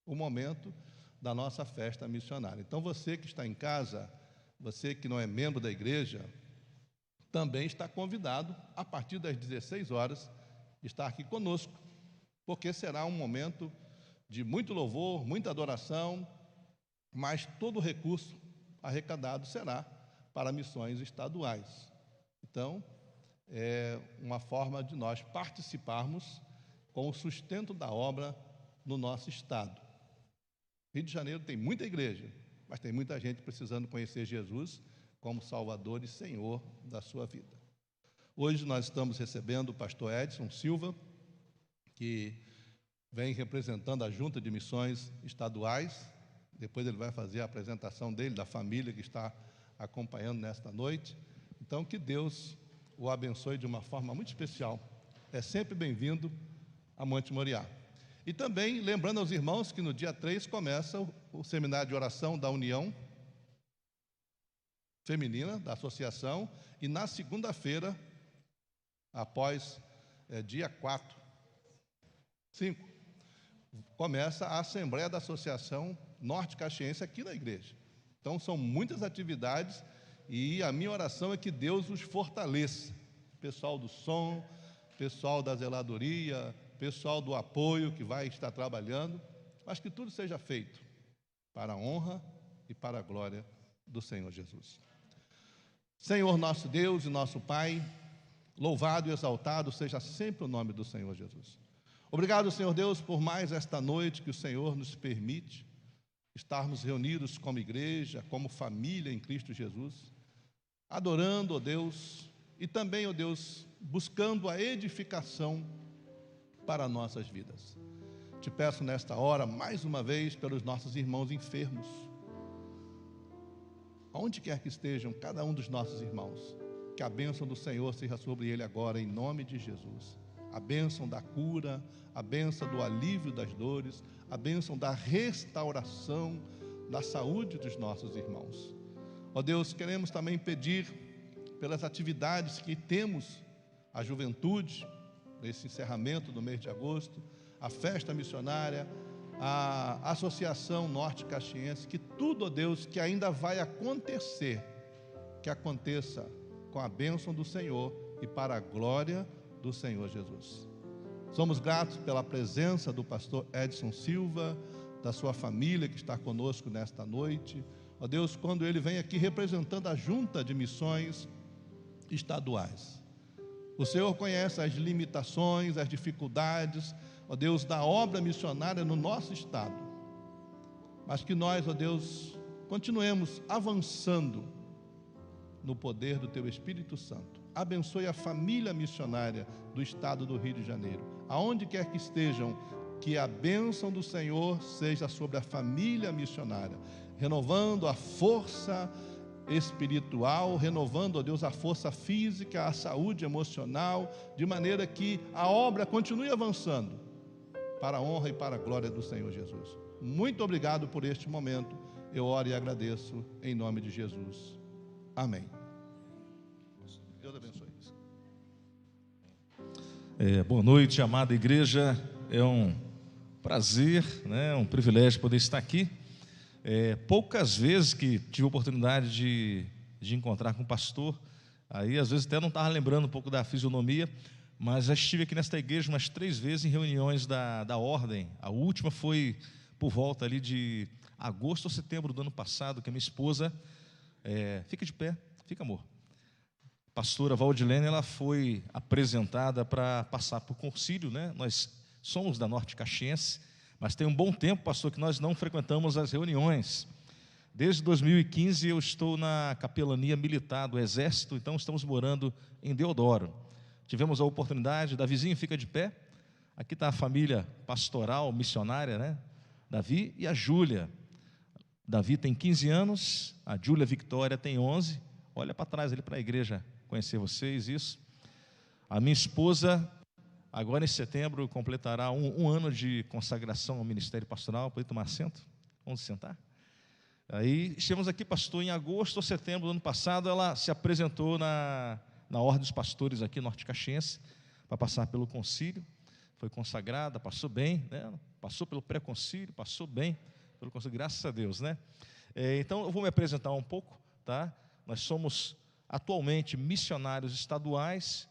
o momento da nossa festa missionária. Então, você que está em casa, você que não é membro da igreja, também está convidado, a partir das 16 horas, estar aqui conosco, porque será um momento de muito louvor, muita adoração, mas todo o recurso arrecadado será para missões estaduais. Então, é uma forma de nós participarmos com o sustento da obra no nosso estado. Rio de Janeiro tem muita igreja, mas tem muita gente precisando conhecer Jesus como Salvador e Senhor da sua vida. Hoje nós estamos recebendo o pastor Edson Silva, que vem representando a Junta de Missões Estaduais. Depois ele vai fazer a apresentação dele, da família que está acompanhando nesta noite. Então, que Deus o abençoe de uma forma muito especial. É sempre bem-vindo a Monte Moriá. E também, lembrando aos irmãos que no dia 3 começa o seminário de oração da União Feminina, da Associação, e na segunda-feira, após dia 5, começa a Assembleia da Associação Norte Caxiense aqui na igreja. Então, são muitas atividades e a minha oração é que Deus os fortaleça. Pessoal do som, pessoal da zeladoria, pessoal do apoio que vai estar trabalhando, mas que tudo seja feito para a honra e para a glória do Senhor Jesus. Senhor nosso Deus e nosso Pai, louvado e exaltado seja sempre o nome do Senhor Jesus. Obrigado, Senhor Deus, por mais esta noite que o Senhor nos permite estarmos reunidos como igreja, como família em Cristo Jesus, adorando, ó Deus, e também, ó Deus, buscando a edificação para nossas vidas. Te peço nesta hora, mais uma vez, pelos nossos irmãos enfermos, aonde quer que estejam cada um dos nossos irmãos, que a bênção do Senhor seja sobre ele agora, em nome de Jesus. A bênção da cura, a bênção do alívio das dores, a bênção da restauração da saúde dos nossos irmãos. Ó Deus, queremos também pedir pelas atividades que temos, a juventude, nesse encerramento do mês de agosto, a festa missionária, a Associação Norte Caxiense, que tudo, ó Deus, que ainda vai acontecer, que aconteça com a bênção do Senhor e para a glória do Senhor Jesus. Somos gratos pela presença do pastor Edson Silva, da sua família que está conosco nesta noite. Ó Deus, quando ele vem aqui representando a Junta de Missões Estaduais. O Senhor conhece as limitações, as dificuldades, ó Deus, da obra missionária no nosso estado. Mas que nós, ó Deus, continuemos avançando no poder do Teu Espírito Santo. Abençoe a família missionária do estado do Rio de Janeiro. Aonde quer que estejam, que a bênção do Senhor seja sobre a família missionária, renovando a força espiritual, renovando, ó Deus, a força física, a saúde emocional, de maneira que a obra continue avançando para a honra e para a glória do Senhor Jesus. Muito obrigado por este momento. Eu oro e agradeço em nome de Jesus. Amém. Deus abençoe. Boa noite, amada igreja. É um prazer, né, um privilégio poder estar aqui. Poucas vezes que tive a oportunidade de encontrar com o pastor, aí às vezes até não estava lembrando um pouco da fisionomia, mas já estive aqui nesta igreja umas 3 vezes em reuniões da ordem. A última foi por volta ali de agosto ou setembro do ano passado, que a minha esposa, fica de pé, fica, amor. Pastora Valdilene, ela foi apresentada para passar por concílio, né? Nós somos da Norte Caxiense, mas tem um bom tempo, pastor, que nós não frequentamos as reuniões. Desde 2015 eu estou na capelania militar do Exército, então estamos morando em Deodoro. Tivemos a oportunidade, Davizinho fica de pé, aqui está a família pastoral, missionária, né? Davi e a Júlia. Davi tem 15 anos, a Júlia Victória tem 11, olha para trás ali para a igreja conhecer vocês, isso. A minha esposa, agora em setembro, completará um ano de consagração ao ministério pastoral. Pode tomar assento? Vamos sentar? Aí, estivemos aqui, pastor, em agosto ou setembro do ano passado, ela se apresentou na Ordem dos Pastores aqui, Norte Caxiense, para passar pelo concílio, foi consagrada, passou bem, né? Passou pelo pré-concílio, passou bem pelo concílio, graças a Deus, né? Então, eu vou me apresentar um pouco, tá? Nós somos atualmente missionários estaduais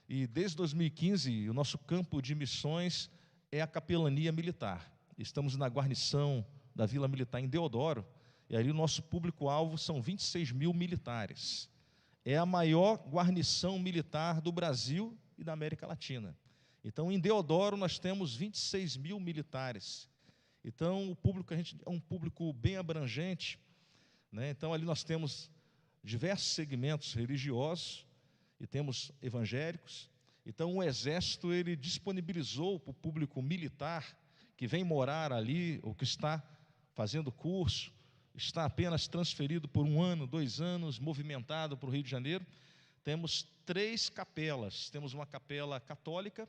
e desde 2015 o nosso campo de missões é a capelania militar. Estamos na guarnição da Vila Militar em Deodoro, e ali o nosso público-alvo são 26 mil militares. É a maior guarnição militar do Brasil e da América Latina. Então, em Deodoro, nós temos 26 mil militares. Então, o público, a gente é um público bem abrangente, né? Então, ali nós temos diversos segmentos religiosos e temos evangélicos. Então, o Exército, ele disponibilizou para o público militar que vem morar ali, ou que está fazendo curso, está apenas transferido por 1 ano, 2 anos, movimentado para o Rio de Janeiro. Temos 3 capelas. Temos uma capela católica,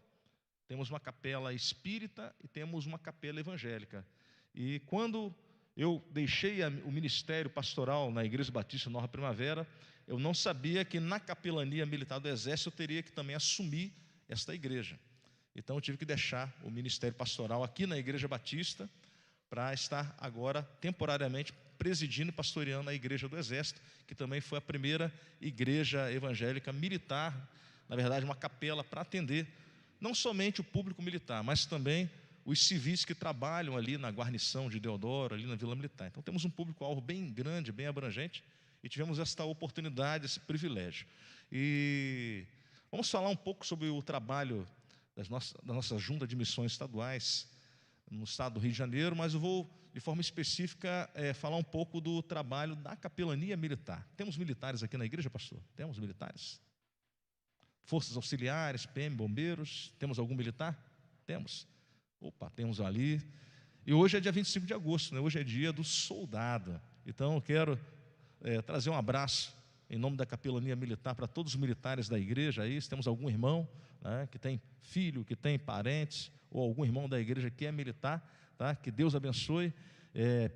temos uma capela espírita e temos uma capela evangélica. E quando eu deixei o ministério pastoral na Igreja Batista Nova Primavera, eu não sabia que na capelania militar do Exército eu teria que também assumir esta igreja. Então eu tive que deixar o ministério pastoral aqui na Igreja Batista para estar agora temporariamente presidindo e pastoreando a Igreja do Exército, que também foi a primeira igreja evangélica militar, na verdade uma capela para atender não somente o público militar, mas também os civis que trabalham ali na guarnição de Deodoro, ali na Vila Militar. Então temos um público-alvo bem grande, bem abrangente, e tivemos esta oportunidade, esse privilégio. E vamos falar um pouco sobre o trabalho da nossa junta de missões estaduais no estado do Rio de Janeiro, mas eu vou, de forma específica, falar um pouco do trabalho da capelania militar. Temos militares aqui na igreja, pastor? Temos militares? Forças auxiliares, PM, bombeiros, temos algum militar? Temos. Opa, temos ali. E hoje é dia 25 de agosto, né? Hoje é dia do soldado. Então eu quero trazer um abraço em nome da capelania militar para todos os militares da igreja aí. Se temos algum irmão, né, que tem filho, que tem parentes, ou algum irmão da igreja que é militar, tá? Que Deus abençoe.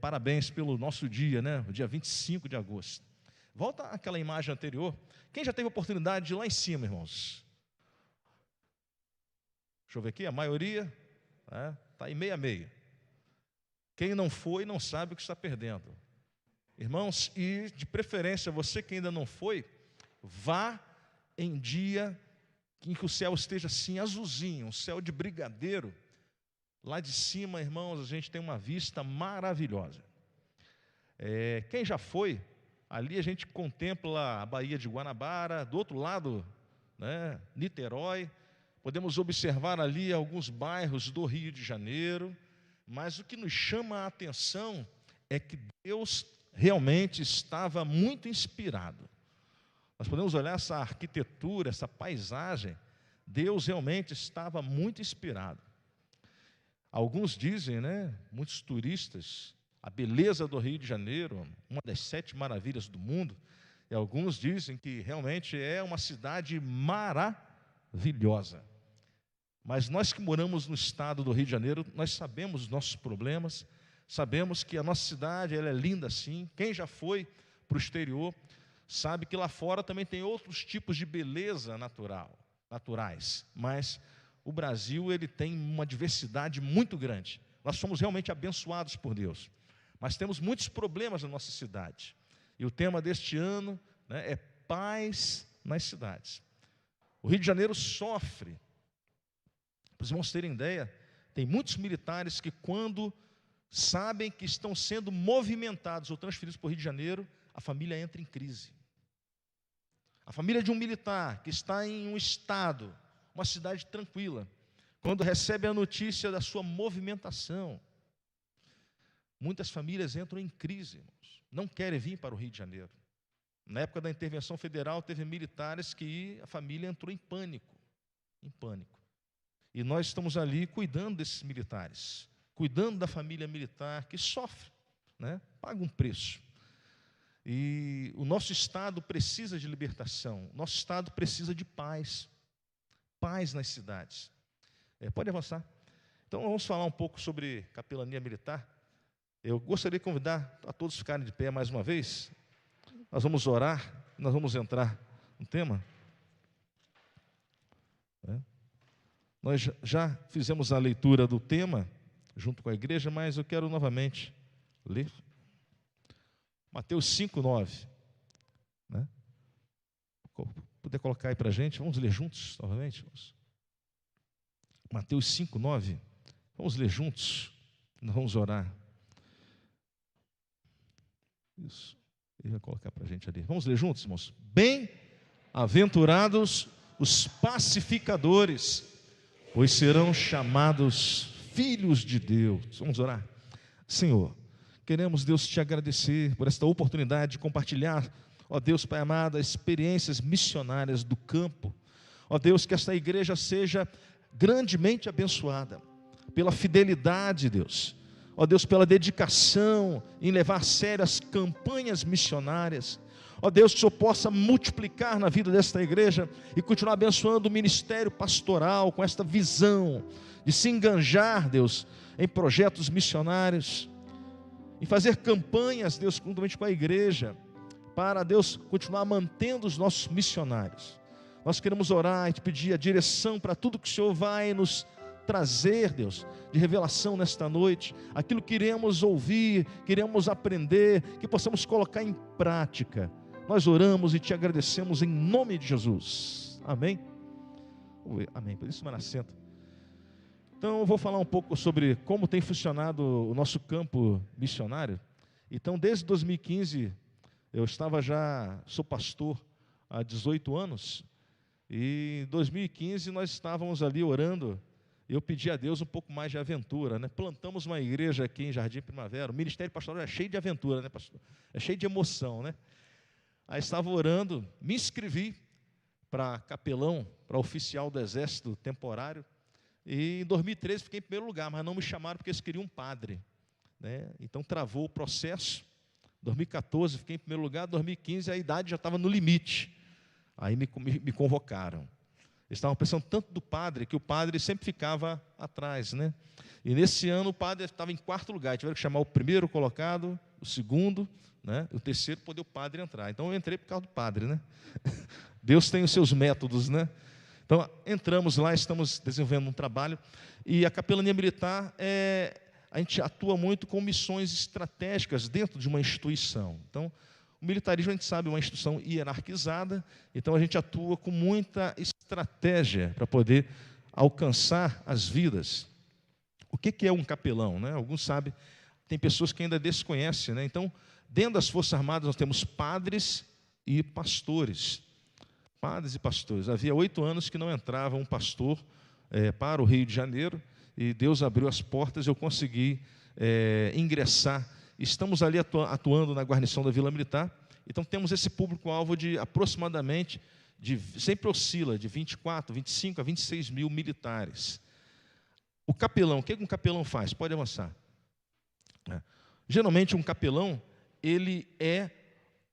Parabéns pelo nosso dia, né? O dia 25 de agosto. Volta àquela imagem anterior. Quem já teve a oportunidade de ir lá em cima, irmãos? Deixa eu ver aqui, a maioria está aí meia a meia. Quem não foi não sabe o que está perdendo. Irmãos, e de preferência, você que ainda não foi, vá em dia em que o céu esteja assim azulzinho, um céu de brigadeiro. Lá de cima, irmãos, a gente tem uma vista maravilhosa. Quem já foi, ali a gente contempla a Baía de Guanabara, do outro lado, né, Niterói. Podemos observar ali alguns bairros do Rio de Janeiro, mas o que nos chama a atenção é que Deus realmente estava muito inspirado. Nós podemos olhar essa arquitetura, essa paisagem, Deus realmente estava muito inspirado. Alguns dizem, né, muitos turistas, a beleza do Rio de Janeiro, uma das 7 maravilhas do mundo, e alguns dizem que realmente é uma cidade maravilhosa. Mas nós que moramos no estado do Rio de Janeiro, nós sabemos os nossos problemas, sabemos que a nossa cidade ela é linda assim. Quem já foi para o exterior sabe que lá fora também tem outros tipos de beleza naturais, mas o Brasil ele tem uma diversidade muito grande. Nós somos realmente abençoados por Deus, mas temos muitos problemas na nossa cidade. E o tema deste ano, né, é paz nas cidades. O Rio de Janeiro sofre. Para os irmãos terem ideia, tem muitos militares que quando sabem que estão sendo movimentados ou transferidos para o Rio de Janeiro, a família entra em crise. A família de um militar que está em um estado, uma cidade tranquila, quando recebe a notícia da sua movimentação, muitas famílias entram em crise, irmãos, não querem vir para o Rio de Janeiro. Na época da intervenção federal, teve militares que a família entrou em pânico. E nós estamos ali cuidando desses militares, cuidando da família militar que sofre, né? Paga um preço. E o nosso estado precisa de libertação, o nosso estado precisa de paz, paz nas cidades. Pode avançar. Então vamos falar um pouco sobre capelania militar. Eu gostaria de convidar a todos ficarem de pé mais uma vez. Nós vamos orar, nós vamos entrar no tema. Nós já fizemos a leitura do tema junto com a igreja, mas eu quero novamente ler. Mateus 5:9. Né? Puder colocar aí para a gente, vamos ler juntos novamente? Mateus 5:9. Vamos ler juntos? Nós vamos orar. Isso. Ele vai colocar para a gente ali. Vamos ler juntos, irmãos? Bem-aventurados os pacificadores, pois serão chamados filhos de Deus. Vamos orar. Senhor, queremos, Deus, te agradecer por esta oportunidade de compartilhar, ó Deus, Pai amado, experiências missionárias do campo. Ó Deus, que esta igreja seja grandemente abençoada pela fidelidade, Deus. Ó Deus, pela dedicação em levar a sério as campanhas missionárias. Ó Deus, que o Senhor possa multiplicar na vida desta igreja e continuar abençoando o ministério pastoral com esta visão de se enganjar, Deus, em projetos missionários, em fazer campanhas, Deus, juntamente com a igreja, para, Deus, continuar mantendo os nossos missionários. Nós queremos orar e te pedir a direção para tudo que o Senhor vai nos trazer, Deus, de revelação nesta noite, aquilo que iremos ouvir, queremos aprender, que possamos colocar em prática. Nós oramos e te agradecemos em nome de Jesus. Amém? Amém. Por isso, assenta. Então, eu vou falar um pouco sobre como tem funcionado o nosso campo missionário. Então, desde 2015, eu sou pastor há 18 anos, e em 2015 nós estávamos ali orando. Eu pedi a Deus um pouco mais de aventura, né? Plantamos uma igreja aqui em Jardim Primavera. O ministério pastoral é cheio de aventura, né, pastor? É cheio de emoção, né? Aí estava orando, me inscrevi para capelão, para oficial do exército temporário. E em 2013 fiquei em primeiro lugar, mas não me chamaram porque eles queriam um padre, né? Então travou o processo. 2014 fiquei em primeiro lugar, 2015 a idade já estava no limite. Aí me convocaram. Eles estavam pensando tanto do padre, que o padre sempre ficava atrás, né? E nesse ano o padre estava em quarto lugar, tiveram que chamar o primeiro colocado, o segundo, né? O terceiro, poder o padre entrar. Então eu entrei por causa do padre, né? Deus tem os seus métodos, né? Então entramos lá, estamos desenvolvendo um trabalho, e a capelania militar, a gente atua muito com missões estratégicas dentro de uma instituição. Então, o militarismo, a gente sabe, é uma instituição hierarquizada, então a gente atua com muita estratégia para poder alcançar as vidas. O que é um capelão, né? Alguns sabem, tem pessoas que ainda desconhecem, né? Então, dentro das Forças Armadas, nós temos padres e pastores. Padres e pastores. Havia 8 anos que não entrava um pastor para o Rio de Janeiro, e Deus abriu as portas e eu consegui ingressar. Estamos ali atuando na guarnição da Vila Militar, então temos esse público-alvo de aproximadamente, sempre oscila, de 24, 25 a 26 mil militares. O capelão, o que um capelão faz? Pode avançar. Geralmente um capelão, ele é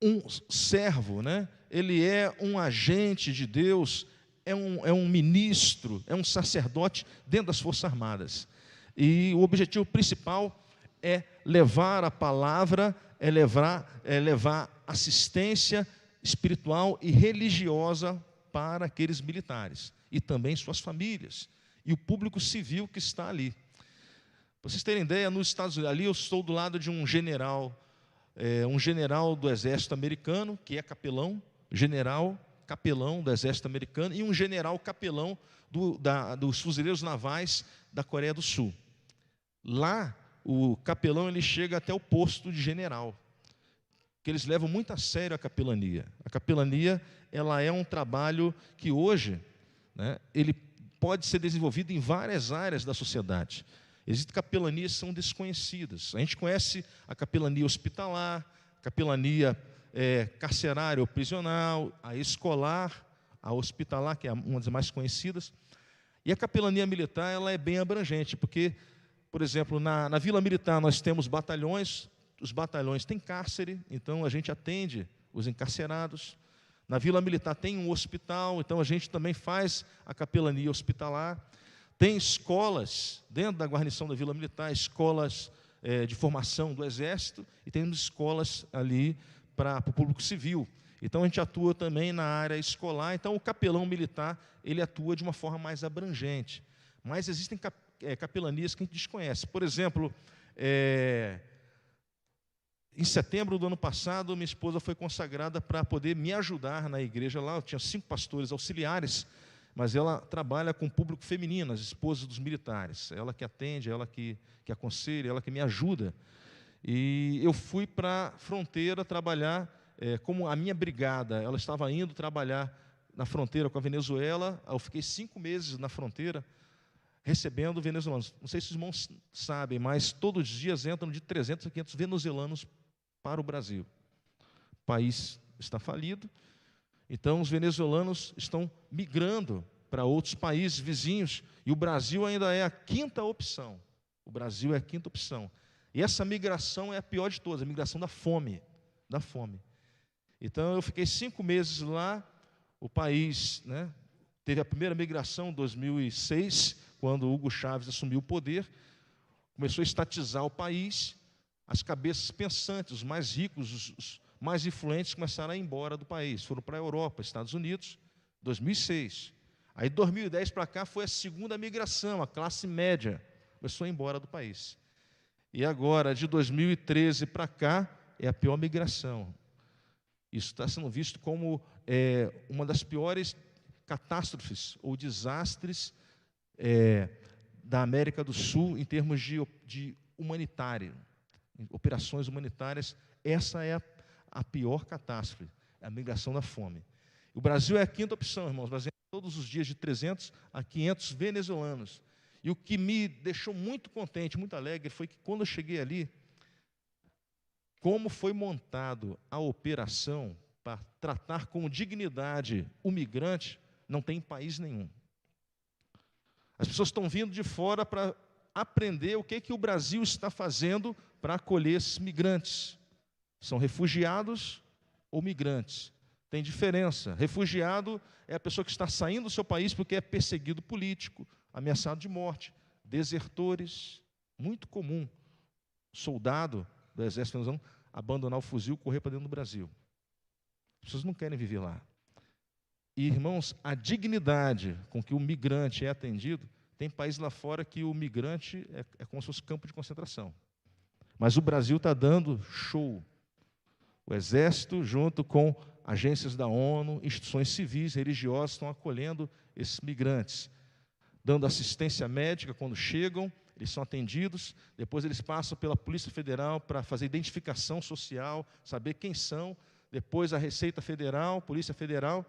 um servo, né? Ele é um agente de Deus, é um ministro, é um sacerdote dentro das Forças Armadas. E o objetivo principal é levar a palavra, é levar assistência espiritual e religiosa para aqueles militares, e também suas famílias, e o público civil que está ali. Para vocês terem ideia, nos Estados Unidos, ali eu estou do lado de um general do exército americano, que é capelão, general capelão do exército americano, e um general capelão dos fuzileiros navais da Coreia do Sul. Lá, o capelão ele chega até o posto de general, que eles levam muito a sério a capelania. A capelania, ela é um trabalho que hoje, né, ele pode ser desenvolvido em várias áreas da sociedade. Existem capelanias que são desconhecidas. A gente conhece a capelania hospitalar, capelania carcerária ou prisional, a escolar, a hospitalar, que é uma das mais conhecidas. E a capelania militar, ela é bem abrangente, porque, por exemplo, na Vila Militar nós temos batalhões, os batalhões têm cárcere, então a gente atende os encarcerados. Na Vila Militar tem um hospital, então a gente também faz a capelania hospitalar. Tem escolas, dentro da guarnição da Vila Militar, escolas de formação do Exército, e temos escolas ali para o público civil. Então a gente atua também na área escolar. Então o capelão militar, ele atua de uma forma mais abrangente. Mas existem capelanias que a gente desconhece. Por exemplo, em setembro do ano passado, minha esposa foi consagrada para poder me ajudar na igreja lá. Eu tinha 5 pastores auxiliares, mas ela trabalha com o público feminino, as esposas dos militares. Ela que atende, ela que aconselha, ela que me ajuda. E eu fui para a fronteira trabalhar como a minha brigada. Ela estava indo trabalhar na fronteira com a Venezuela. Eu fiquei 5 meses na fronteira recebendo venezuelanos. Não sei se os irmãos sabem, mas todos os dias entram de 300 a 500 venezuelanos para o Brasil. O país está falido, então os venezuelanos estão migrando para outros países vizinhos, e o Brasil ainda é a 5ª opção. O Brasil é a 5ª opção. E essa migração é a pior de todas, a migração da fome. Da fome. Então eu fiquei 5 meses lá, o país, né, teve a primeira migração em 2006, quando Hugo Chávez assumiu o poder, começou a estatizar o país, as cabeças pensantes, os mais ricos, os mais influentes começaram a ir embora do país, foram para a Europa, Estados Unidos, 2006. Aí, de 2010 para cá, foi a segunda migração, a classe média começou a ir embora do país. E agora, de 2013 para cá, é a pior migração. Isso está sendo visto como uma das piores catástrofes ou desastres da América do Sul em termos de humanitário, operações humanitárias. Essa é a pior catástrofe, a migração da fome. O Brasil é a 5ª opção, irmãos. O Brasil é todos os dias de 300 a 500 venezuelanos. E o que me deixou muito contente, muito alegre, foi que quando eu cheguei ali, como foi montado a operação para tratar com dignidade o migrante, não tem em país nenhum. As pessoas estão vindo de fora para aprender o que o Brasil está fazendo para acolher esses migrantes. São refugiados ou migrantes. Tem diferença. Refugiado é a pessoa que está saindo do seu país porque é perseguido político, ameaçado de morte. Desertores, muito comum. Soldado do exército venezuelano abandonar o fuzil e correr para dentro do Brasil. As pessoas não querem viver lá. E, irmãos, a dignidade com que o migrante é atendido, tem países lá fora que o migrante é como se fosse campo de concentração. Mas o Brasil está dando show. O Exército, junto com agências da ONU, instituições civis, religiosas, estão acolhendo esses migrantes, dando assistência médica quando chegam, eles são atendidos, depois eles passam pela Polícia Federal para fazer identificação social, saber quem são, depois a Receita Federal, Polícia Federal,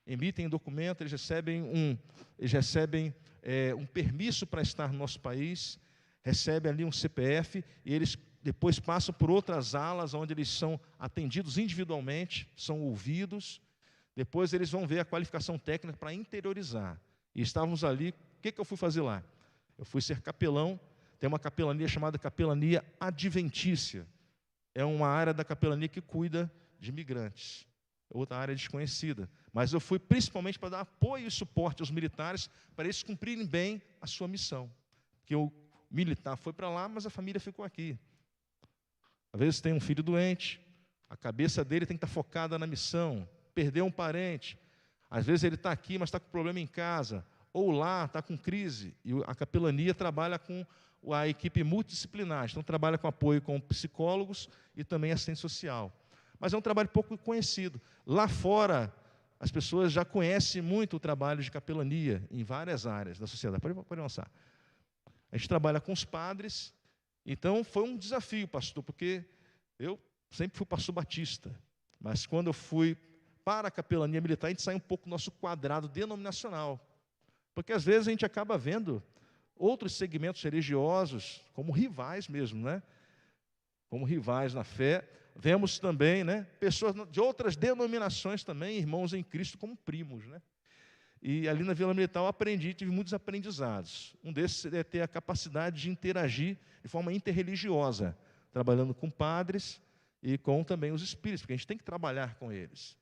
emitem documento, eles recebem um permisso para estar no nosso país, recebem ali um CPF, e eles depois passam por outras alas, onde eles são atendidos individualmente, são ouvidos, depois eles vão ver a qualificação técnica para interiorizar. E estávamos ali, o que eu fui fazer lá? Eu fui ser capelão, tem uma capelania chamada Capelania Adventícia, é uma área da capelania que cuida de migrantes, outra área desconhecida, mas eu fui principalmente para dar apoio e suporte aos militares, para eles cumprirem bem a sua missão, porque o militar foi para lá, mas a família ficou aqui. Às vezes tem um filho doente, a cabeça dele tem que estar focada na missão, perdeu um parente, às vezes ele está aqui, mas está com problema em casa, ou lá está com crise, e a capelania trabalha com a equipe multidisciplinar, então trabalha com apoio com psicólogos e também assistente social. Mas é um trabalho pouco conhecido. Lá fora, as pessoas já conhecem muito o trabalho de capelania em várias áreas da sociedade. Pode avançar. A gente trabalha com os padres, então foi um desafio, pastor, porque eu sempre fui pastor batista, mas quando eu fui para a capelania militar, a gente sai um pouco do nosso quadrado denominacional, porque às vezes a gente acaba vendo outros segmentos religiosos como rivais mesmo, né? Como rivais na fé. Vemos também, né, pessoas de outras denominações também, irmãos em Cristo, como primos, né? E ali na Vila Militar eu tive muitos aprendizados. Um desses é ter a capacidade de interagir de forma interreligiosa, trabalhando com padres e com também os espíritos, porque a gente tem que trabalhar com eles.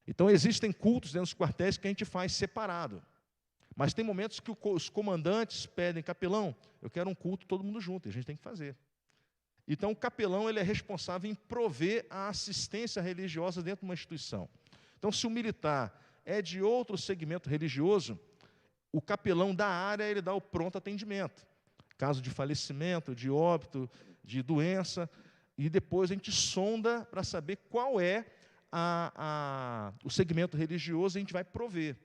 Então existem cultos dentro dos quartéis que a gente faz separado. Mas tem momentos que os comandantes pedem, capelão, eu quero um culto todo mundo junto, e a gente tem que fazer. Então, o capelão ele é responsável em prover a assistência religiosa dentro de uma instituição. Então, se o militar é de outro segmento religioso, o capelão da área ele dá o pronto atendimento. Caso de falecimento, de óbito, de doença, e depois a gente sonda para saber qual é o segmento religioso e a gente vai prover.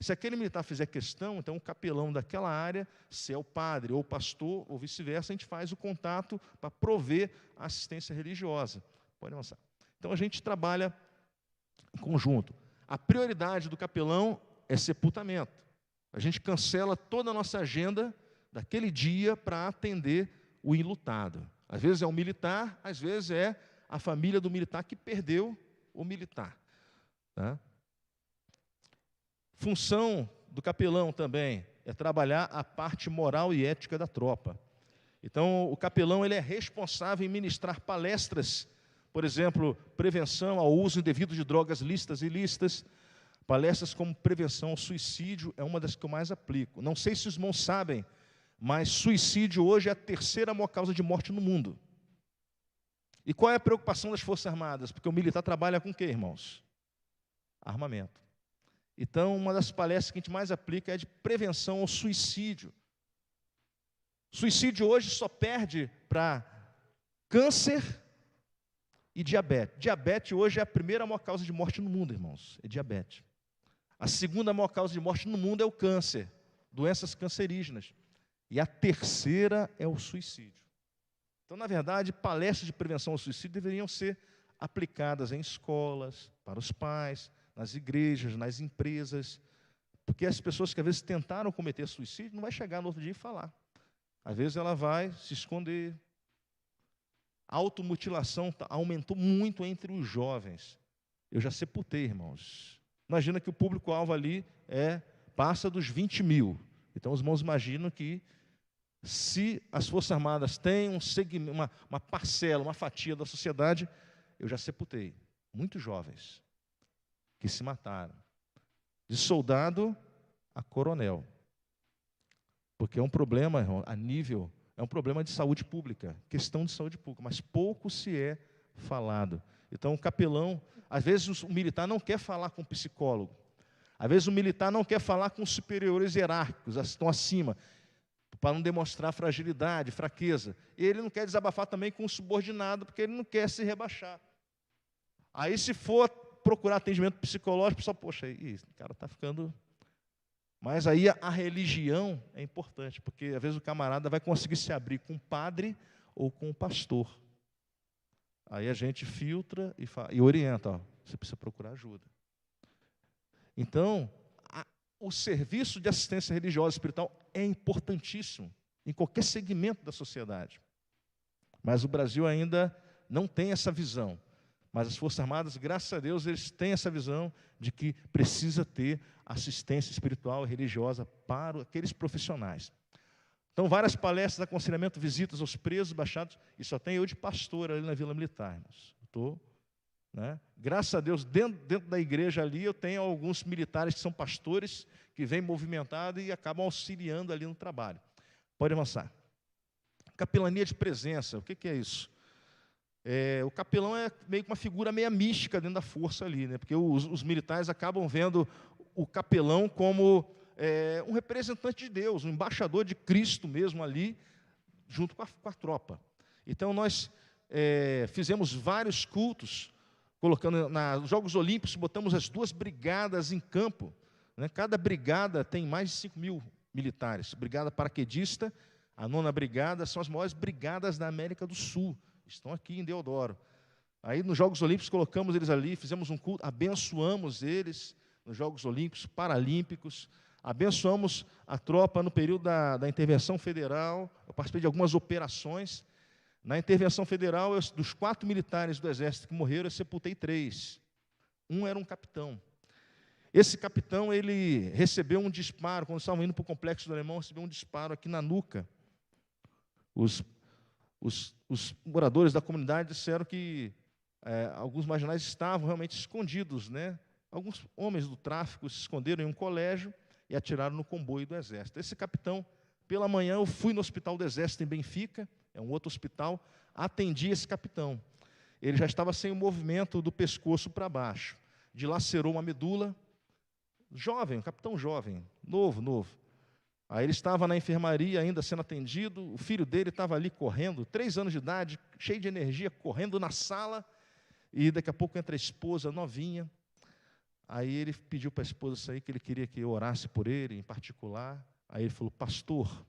Se aquele militar fizer questão, então o capelão daquela área, se é o padre ou o pastor, ou vice-versa, a gente faz o contato para prover a assistência religiosa. Pode avançar. Então a gente trabalha em conjunto. A prioridade do capelão é sepultamento. A gente cancela toda a nossa agenda daquele dia para atender o enlutado. Às vezes é um militar, às vezes é a família do militar que perdeu o militar. Tá? Função do capelão também é trabalhar a parte moral e ética da tropa. Então, o capelão ele é responsável em ministrar palestras, por exemplo, prevenção ao uso indevido de drogas lícitas e ilícitas, palestras como prevenção ao suicídio, é uma das que eu mais aplico. Não sei se os irmãos sabem, mas suicídio hoje é a terceira maior causa de morte no mundo. E qual é a preocupação das Forças Armadas? Porque o militar trabalha com o quê, irmãos? Armamento. Então, uma das palestras que a gente mais aplica é de prevenção ao suicídio. Suicídio hoje só perde para câncer e diabetes. Diabetes hoje é a primeira maior causa de morte no mundo, irmãos. É diabetes. A segunda maior causa de morte no mundo é o câncer, doenças cancerígenas. E a terceira é o suicídio. Então, na verdade, palestras de prevenção ao suicídio deveriam ser aplicadas em escolas, para os pais, nas igrejas, nas empresas, porque as pessoas que às vezes tentaram cometer suicídio não vai chegar no outro dia e falar. Às vezes ela vai se esconder. A automutilação aumentou muito entre os jovens. Eu já sepultei, irmãos. Imagina que o público-alvo ali passa dos 20 mil. Então os irmãos imaginam que se as Forças Armadas têm um segmento, uma parcela, uma fatia da sociedade, eu já sepultei muitos jovens que se mataram, de soldado a coronel, porque é um problema, irmão, é um problema de saúde pública, questão de saúde pública, mas pouco se é falado. Então, o capelão, às vezes o militar não quer falar com o psicólogo, às vezes o militar não quer falar com os superiores hierárquicos, estão acima, para não demonstrar fragilidade, fraqueza. Ele não quer desabafar também com o subordinado, porque ele não quer se rebaixar. Aí, se for procurar atendimento psicológico, o pessoal, poxa, o cara está ficando... Mas aí a religião é importante, porque às vezes o camarada vai conseguir se abrir com o padre ou com o pastor. Aí a gente filtra e orienta, você precisa procurar ajuda. Então, o serviço de assistência religiosa e espiritual é importantíssimo em qualquer segmento da sociedade. Mas o Brasil ainda não tem essa visão. Mas as Forças Armadas, graças a Deus, eles têm essa visão de que precisa ter assistência espiritual e religiosa para aqueles profissionais. Então, várias palestras, aconselhamento, visitas aos presos, baixados, e só tem eu de pastor ali na Vila Militar. Graças a Deus, dentro da igreja ali, eu tenho alguns militares que são pastores, que vêm movimentado e acabam auxiliando ali no trabalho. Pode avançar. Capelania de presença, o que é isso? O capelão é meio que uma figura meio mística dentro da força ali, né? Porque os militares acabam vendo o capelão como um representante de Deus, um embaixador de Cristo mesmo ali, junto com a tropa. Então, nós fizemos vários cultos, colocando nos Jogos Olímpicos, botamos as 2 brigadas em campo. Né? Cada brigada tem mais de 5 mil militares. Brigada paraquedista, a 9ª Brigada, são as maiores brigadas da América do Sul. Estão aqui em Deodoro. Aí, nos Jogos Olímpicos, colocamos eles ali, fizemos um culto, abençoamos eles nos Jogos Olímpicos, Paralímpicos, abençoamos a tropa no período da intervenção federal. Eu participei de algumas operações. Na intervenção federal, dos 4 militares do Exército que morreram, eu sepultei 3. Um era um capitão. Esse capitão, ele recebeu um disparo, quando estavam indo para o Complexo do Alemão, recebeu um disparo aqui na nuca. Os moradores da comunidade disseram que alguns marginais estavam realmente escondidos, né? Alguns homens do tráfico se esconderam em um colégio e atiraram no comboio do Exército. Esse capitão, pela manhã, eu fui no Hospital do Exército em Benfica, é um outro hospital, atendi esse capitão. Ele já estava sem o movimento do pescoço para baixo, dilacerou uma medula, jovem, um capitão jovem, novo. Aí ele estava na enfermaria ainda sendo atendido, o filho dele estava ali correndo, 3 anos de idade, cheio de energia, correndo na sala, e daqui a pouco entra a esposa novinha. Aí ele pediu para a esposa sair, que ele queria que eu orasse por ele, em particular. Aí ele falou, pastor,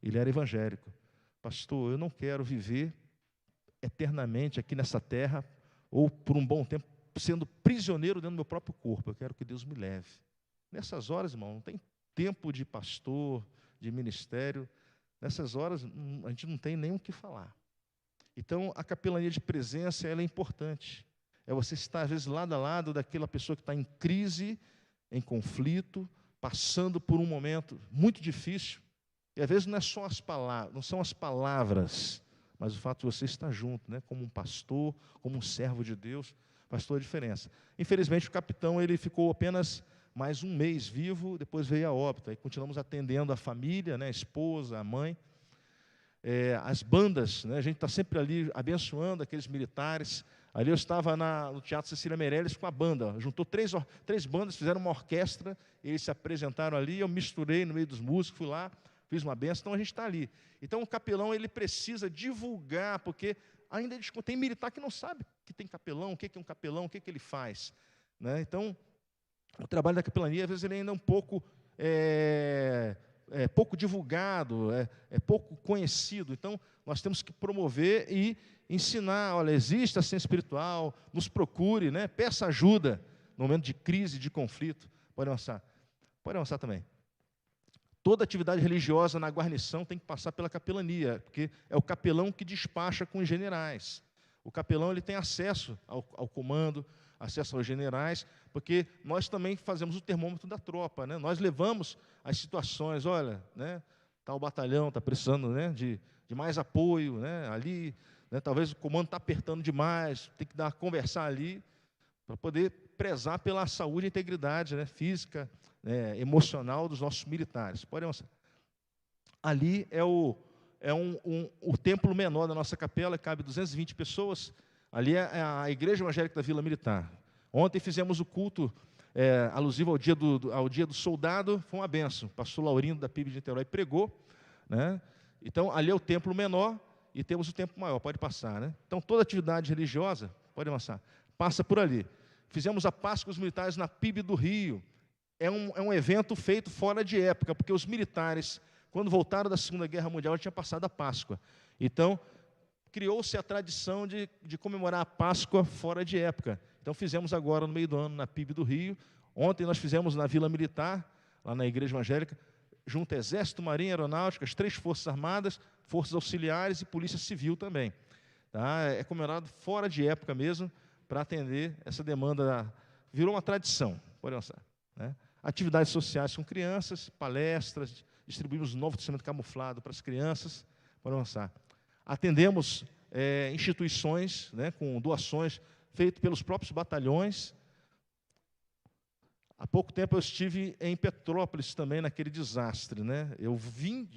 ele era evangélico, pastor, eu não quero viver eternamente aqui nessa terra, ou por um bom tempo, sendo prisioneiro dentro do meu próprio corpo, eu quero que Deus me leve. Nessas horas, irmão, não tem tempo de pastor, de ministério, nessas horas a gente não tem nem o que falar. Então, a capelania de presença, ela é importante. É você estar, às vezes, lado a lado daquela pessoa que está em crise, em conflito, passando por um momento muito difícil. E, às vezes, não é só as palavras, não são as palavras, mas o fato de você estar junto, né, como um pastor, como um servo de Deus, faz toda a diferença. Infelizmente, o capitão ele ficou apenas mais um mês vivo, depois veio a óbito. Aí continuamos atendendo a família, né, a esposa, a mãe. As bandas, né, a gente está sempre ali abençoando aqueles militares. Ali eu estava no Teatro Cecília Meirelles com a banda. Juntou três bandas, fizeram uma orquestra, eles se apresentaram ali, eu misturei no meio dos músicos, fui lá, fiz uma benção, então a gente está ali. Então o capelão ele precisa divulgar, porque ainda tem militar que não sabe que tem capelão, o que é um capelão, o que ele faz. Né? Então, o trabalho da capelania, às vezes, ele ainda é um pouco... pouco divulgado, é pouco conhecido. Então, nós temos que promover e ensinar, olha, existe a ciência espiritual, nos procure, né? Peça ajuda no momento de crise, de conflito. Pode avançar. Pode avançar também. Toda atividade religiosa na guarnição tem que passar pela capelania, porque é o capelão que despacha com os generais. O capelão ele tem acesso ao comando, acesso aos generais, porque nós também fazemos o termômetro da tropa, né? Nós levamos as situações, olha, né, tal batalhão está precisando, né, de mais apoio, né, ali, né, talvez o comando está apertando demais, tem que conversar ali, para poder prezar pela saúde e integridade, né, física, né, emocional dos nossos militares. Pode avançar. Ali é o templo menor da nossa capela, cabe 220 pessoas. Ali é a Igreja Evangélica da Vila Militar. Ontem fizemos o culto alusivo ao dia do soldado, foi uma benção. O pastor Laurindo, da PIB de Niterói, pregou. Né? Então, ali é o templo menor e temos o templo maior, pode passar. Né? Então, toda atividade religiosa, pode avançar, passa por ali. Fizemos a Páscoa dos Militares na PIB do Rio. É um evento feito fora de época, porque os militares, quando voltaram da Segunda Guerra Mundial, já tinha passado a Páscoa. Então, criou-se a tradição de comemorar a Páscoa fora de época. Então, fizemos agora, no meio do ano, na PIB do Rio. Ontem nós fizemos na Vila Militar, lá na Igreja Evangélica, junto ao Exército, Marinha, Aeronáutica, as 3 Forças Armadas, Forças Auxiliares e Polícia Civil também. Tá? É comemorado fora de época mesmo, para atender essa demanda. Virou uma tradição, pode avançar. Né? Atividades sociais com crianças, palestras, distribuímos o Novo Testamento camuflado para as crianças, pode avançar. Atendemos instituições, né, com doações feitas pelos próprios batalhões. Há pouco tempo eu estive em Petrópolis também, naquele desastre. Né? Eu vim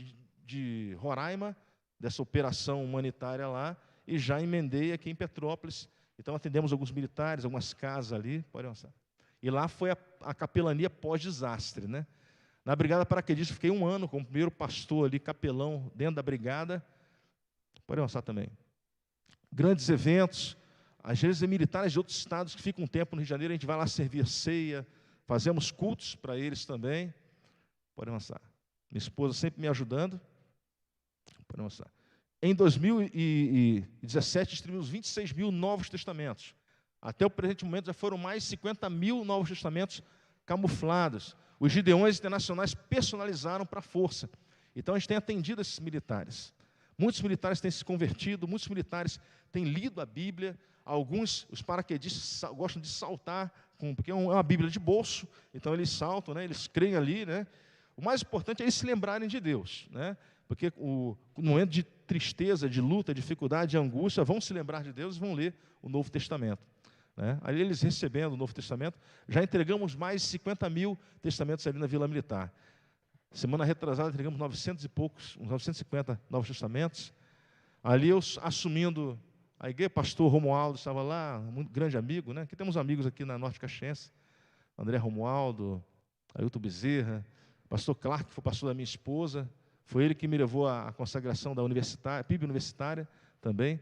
de Roraima, dessa operação humanitária lá, e já emendei aqui em Petrópolis. Então atendemos alguns militares, algumas casas ali, pode avançar. E lá foi a capelania pós-desastre. Né? Na Brigada Paraquedista, fiquei 1 ano como primeiro pastor ali, capelão, dentro da brigada. Pode avançar também. Grandes eventos, às vezes militares de outros estados que ficam um tempo no Rio de Janeiro, a gente vai lá servir ceia, fazemos cultos para eles também. Pode avançar. Minha esposa sempre me ajudando. Pode avançar. Em 2017, distribuímos 26 mil novos testamentos. Até o presente momento, já foram mais de 50 mil novos testamentos camuflados. Os Gideões Internacionais personalizaram para a força. Então, a gente tem atendido esses militares. Muitos militares têm se convertido, muitos militares têm lido a Bíblia. Alguns, os paraquedistas, gostam de saltar, porque é uma Bíblia de bolso, então eles saltam, né, eles creem ali. Né? O mais importante é eles se lembrarem de Deus. Né? Porque no momento de tristeza, de luta, dificuldade, de angústia, vão se lembrar de Deus e vão ler o Novo Testamento. Né? Ali eles recebendo o Novo Testamento, já entregamos mais de 50 mil testamentos ali na Vila Militar. Semana retrasada entregamos 900 e poucos, uns 950 Novos Testamentos. Ali eu assumindo a igreja, pastor Romualdo estava lá, um grande amigo, né? Aqui temos amigos aqui na Norte Caxiense, André Romualdo, Ailton Bezerra, pastor Clark, que foi pastor da minha esposa, foi ele que me levou à consagração da universitária, PIB universitária também,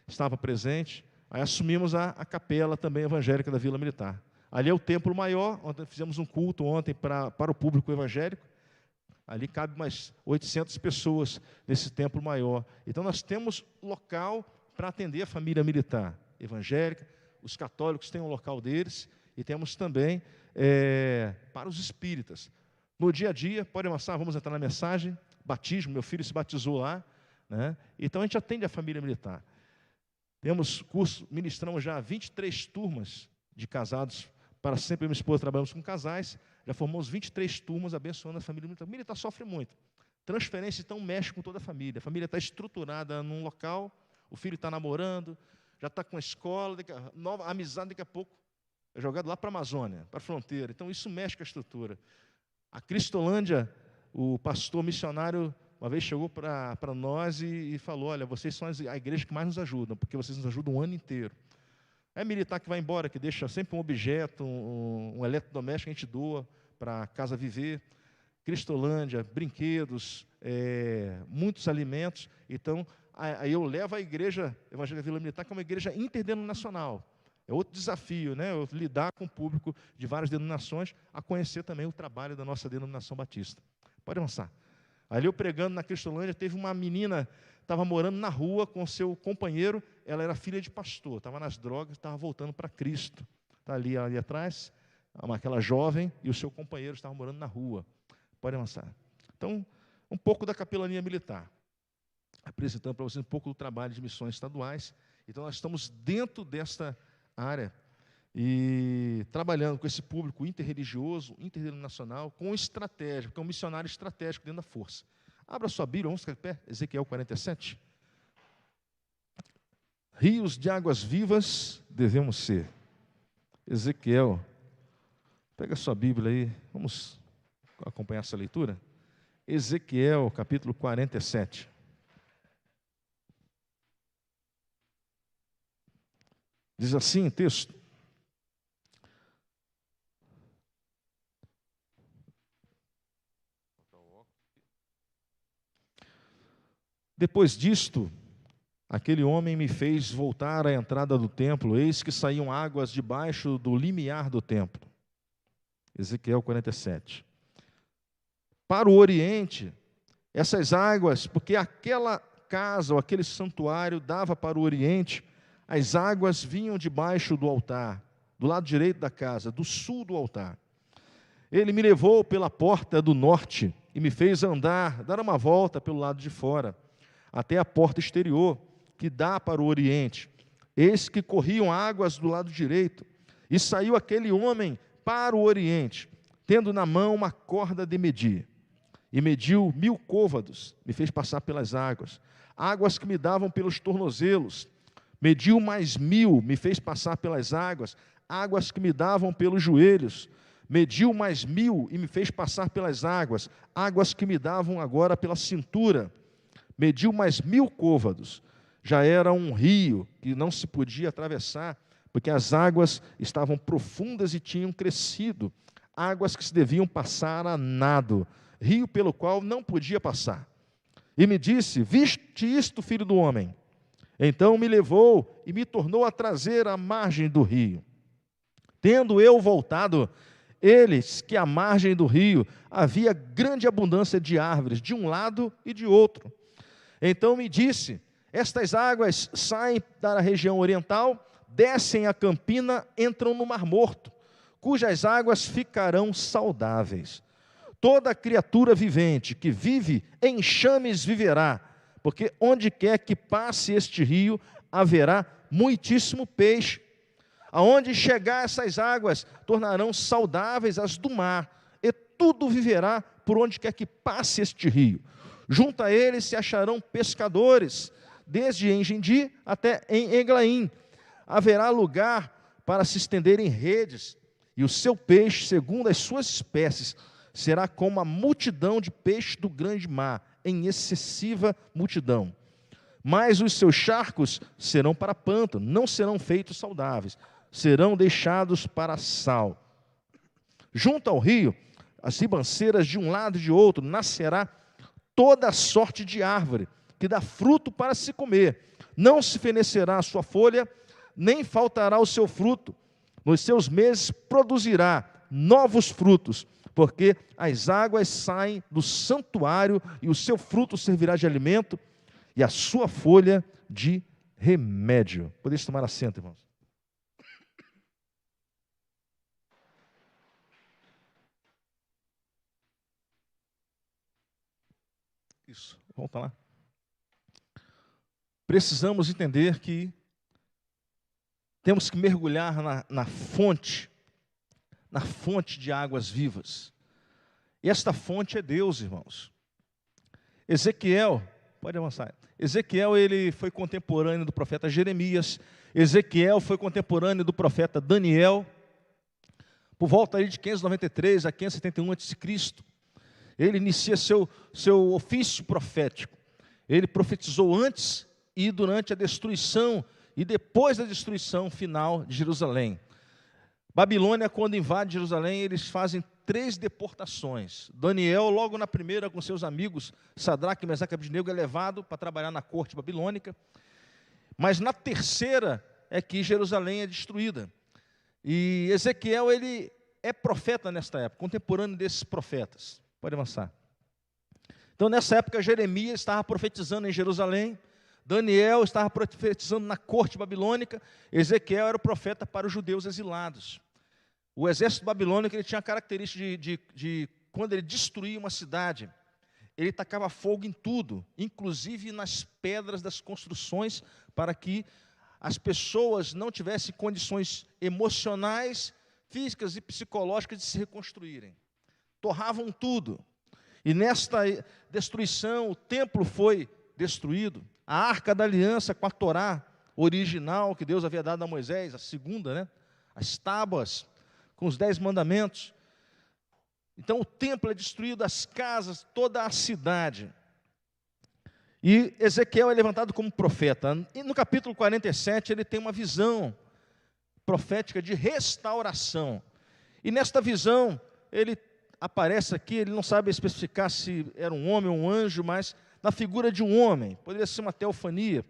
estava presente. Aí assumimos a capela também evangélica da Vila Militar. Ali é o templo maior, onde fizemos um culto ontem para o público evangélico. Ali cabe mais 800 pessoas nesse templo maior. Então, nós temos local para atender a família militar evangélica. Os católicos têm um local deles. E temos também para os espíritas. No dia a dia, pode avançar, vamos entrar na mensagem. Batismo, meu filho se batizou lá, né? Então, a gente atende a família militar. Temos curso, ministramos já 23 turmas de casados. Para sempre, eu e minha esposa trabalhamos com casais. Já formamos 23 turmas abençoando a família militar. A militar sofre muito. Transferência, então, mexe com toda a família. A família está estruturada num local, o filho está namorando, já está com a escola, nova amizade, daqui a pouco é jogado lá para a Amazônia, para a fronteira. Então, isso mexe com a estrutura. A Cristolândia, o pastor missionário, uma vez chegou para nós e falou, olha, vocês são a igreja que mais nos ajudam, porque vocês nos ajudam o ano inteiro. É militar que vai embora, que deixa sempre um objeto, um eletrodoméstico que a gente doa para a Casa Viver. Cristolândia, brinquedos, muitos alimentos. Então, aí eu levo a igreja evangélica Vila Militar, que é uma igreja interdenominacional. É outro desafio, né? Eu lidar com o público de várias denominações, a conhecer também o trabalho da nossa denominação batista. Pode avançar. Ali eu pregando na Cristolândia, teve uma menina, estava morando na rua com seu companheiro, ela era filha de pastor, estava nas drogas, estava voltando para Cristo. Está ali atrás, aquela jovem e o seu companheiro estavam morando na rua. Pode avançar. Então, um pouco da capelania militar. Apresentando para vocês um pouco do trabalho de missões estaduais. Então, nós estamos dentro desta área e trabalhando com esse público interreligioso, interdenominacional, com estratégia, porque é um missionário estratégico dentro da força. Abra sua Bíblia, vamos ficar de pé, Ezequiel 47. Rios de águas vivas devemos ser. Ezequiel, pega a sua Bíblia aí, vamos acompanhar essa leitura. Ezequiel, capítulo 47. Diz assim o texto: depois disto, aquele homem me fez voltar à entrada do templo, eis que saíam águas debaixo do limiar do templo. Ezequiel 47. Para o oriente, essas águas, porque aquela casa ou aquele santuário dava para o oriente, as águas vinham debaixo do altar, do lado direito da casa, do sul do altar. Ele me levou pela porta do norte e me fez andar, dar uma volta pelo lado de fora, até a porta exterior, que dá para o oriente. Eis que corriam águas do lado direito, e saiu aquele homem para o oriente, tendo na mão uma corda de medir. E mediu 1000 côvados, me fez passar pelas águas, águas que me davam pelos tornozelos. Mediu mais 1000, me fez passar pelas águas, águas que me davam pelos joelhos. Mediu mais 1000 e me fez passar pelas águas, águas que me davam agora pela cintura. Mediu mais 1000 côvados. Já era um rio que não se podia atravessar, porque as águas estavam profundas e tinham crescido. Águas que se deviam passar a nado, rio pelo qual não podia passar. E me disse, viste isto, filho do homem? Então me levou e me tornou a trazer à margem do rio. Tendo eu voltado, eles que à margem do rio havia grande abundância de árvores, de um lado e de outro. Então me disse, estas águas saem da região oriental, descem a campina, entram no Mar Morto, cujas águas ficarão saudáveis. Toda criatura vivente que vive em enxames viverá, porque onde quer que passe este rio, haverá muitíssimo peixe. Aonde chegar essas águas, tornarão saudáveis as do mar, e tudo viverá por onde quer que passe este rio. Junto a eles se acharão pescadores, desde Engendi até em Eglaim. Haverá lugar para se estenderem redes, e o seu peixe, segundo as suas espécies, será como a multidão de peixes do grande mar, em excessiva multidão. Mas os seus charcos serão para pântano, não serão feitos saudáveis, serão deixados para sal. Junto ao rio, as ribanceiras de um lado e de outro, nascerá toda sorte de árvore, que dá fruto para se comer. Não se fenecerá a sua folha, nem faltará o seu fruto. nos seus meses produzirá novos frutos, porque as águas saem do santuário e o seu fruto servirá de alimento e a sua folha de remédio. Podeis tomar assento, irmãos. Isso, volta lá. Precisamos entender que temos que mergulhar na fonte de águas vivas. E esta fonte é Deus, irmãos. Ezequiel, pode avançar. Ezequiel, ele foi contemporâneo do profeta Jeremias. Ezequiel foi contemporâneo do profeta Daniel. Por volta aí de 593 a 571 a.C., ele inicia seu ofício profético. Ele profetizou antes e durante a destruição e depois da destruição final de Jerusalém. Babilônia, quando invade Jerusalém, eles fazem 3 deportações. Daniel, logo na primeira, com seus amigos, Sadraque, Mesaque e Abednego, é levado para trabalhar na corte babilônica. Mas na terceira é que Jerusalém é destruída. E Ezequiel, ele é profeta nesta época, contemporâneo desses profetas. Pode avançar. Então, nessa época, Jeremias estava profetizando em Jerusalém, Daniel estava profetizando na corte babilônica, Ezequiel era o profeta para os judeus exilados. O exército babilônico, ele tinha a característica de quando ele destruía uma cidade, ele tacava fogo em tudo, inclusive nas pedras das construções, para que as pessoas não tivessem condições emocionais, físicas e psicológicas de se reconstruírem. Torravam tudo. E nesta destruição, o templo foi destruído. A arca da aliança com a Torá original que Deus havia dado a Moisés, a segunda, né? As tábuas com os 10 mandamentos. Então o templo é destruído, as casas, toda a cidade. E Ezequiel é levantado como profeta. E no capítulo 47 ele tem uma visão profética de restauração. E nesta visão ele aparece aqui, ele não sabe especificar se era um homem ou um anjo, mas na figura de um homem, poderia ser uma teofania,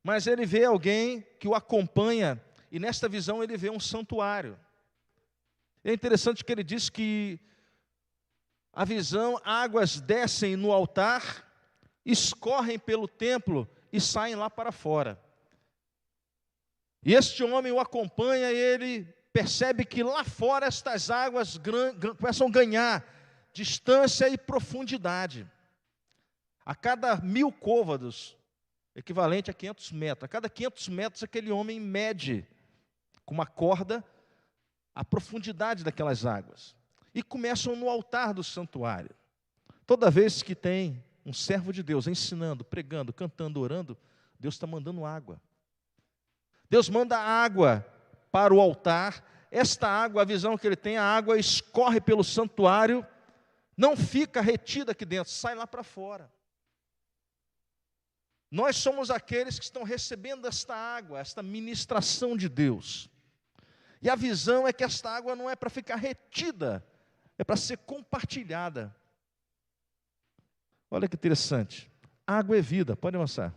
mas ele vê alguém que o acompanha, e nesta visão ele vê um santuário. É interessante que ele diz que a visão, águas descem no altar, escorrem pelo templo e saem lá para fora. E este homem o acompanha e ele percebe que lá fora estas águas começam a ganhar distância e profundidade. A cada 1000 côvados, equivalente a 500 metros, a cada 500 metros aquele homem mede com uma corda a profundidade daquelas águas. E começam no altar do santuário. Toda vez que tem um servo de Deus ensinando, pregando, cantando, orando, Deus está mandando água. Deus manda água para o altar. Esta água, a visão que ele tem, a água escorre pelo santuário, não fica retida aqui dentro, sai lá para fora. Nós somos aqueles que estão recebendo esta água, esta ministração de Deus. E a visão é que esta água não é para ficar retida, é para ser compartilhada. Olha que interessante. Água é vida, pode avançar.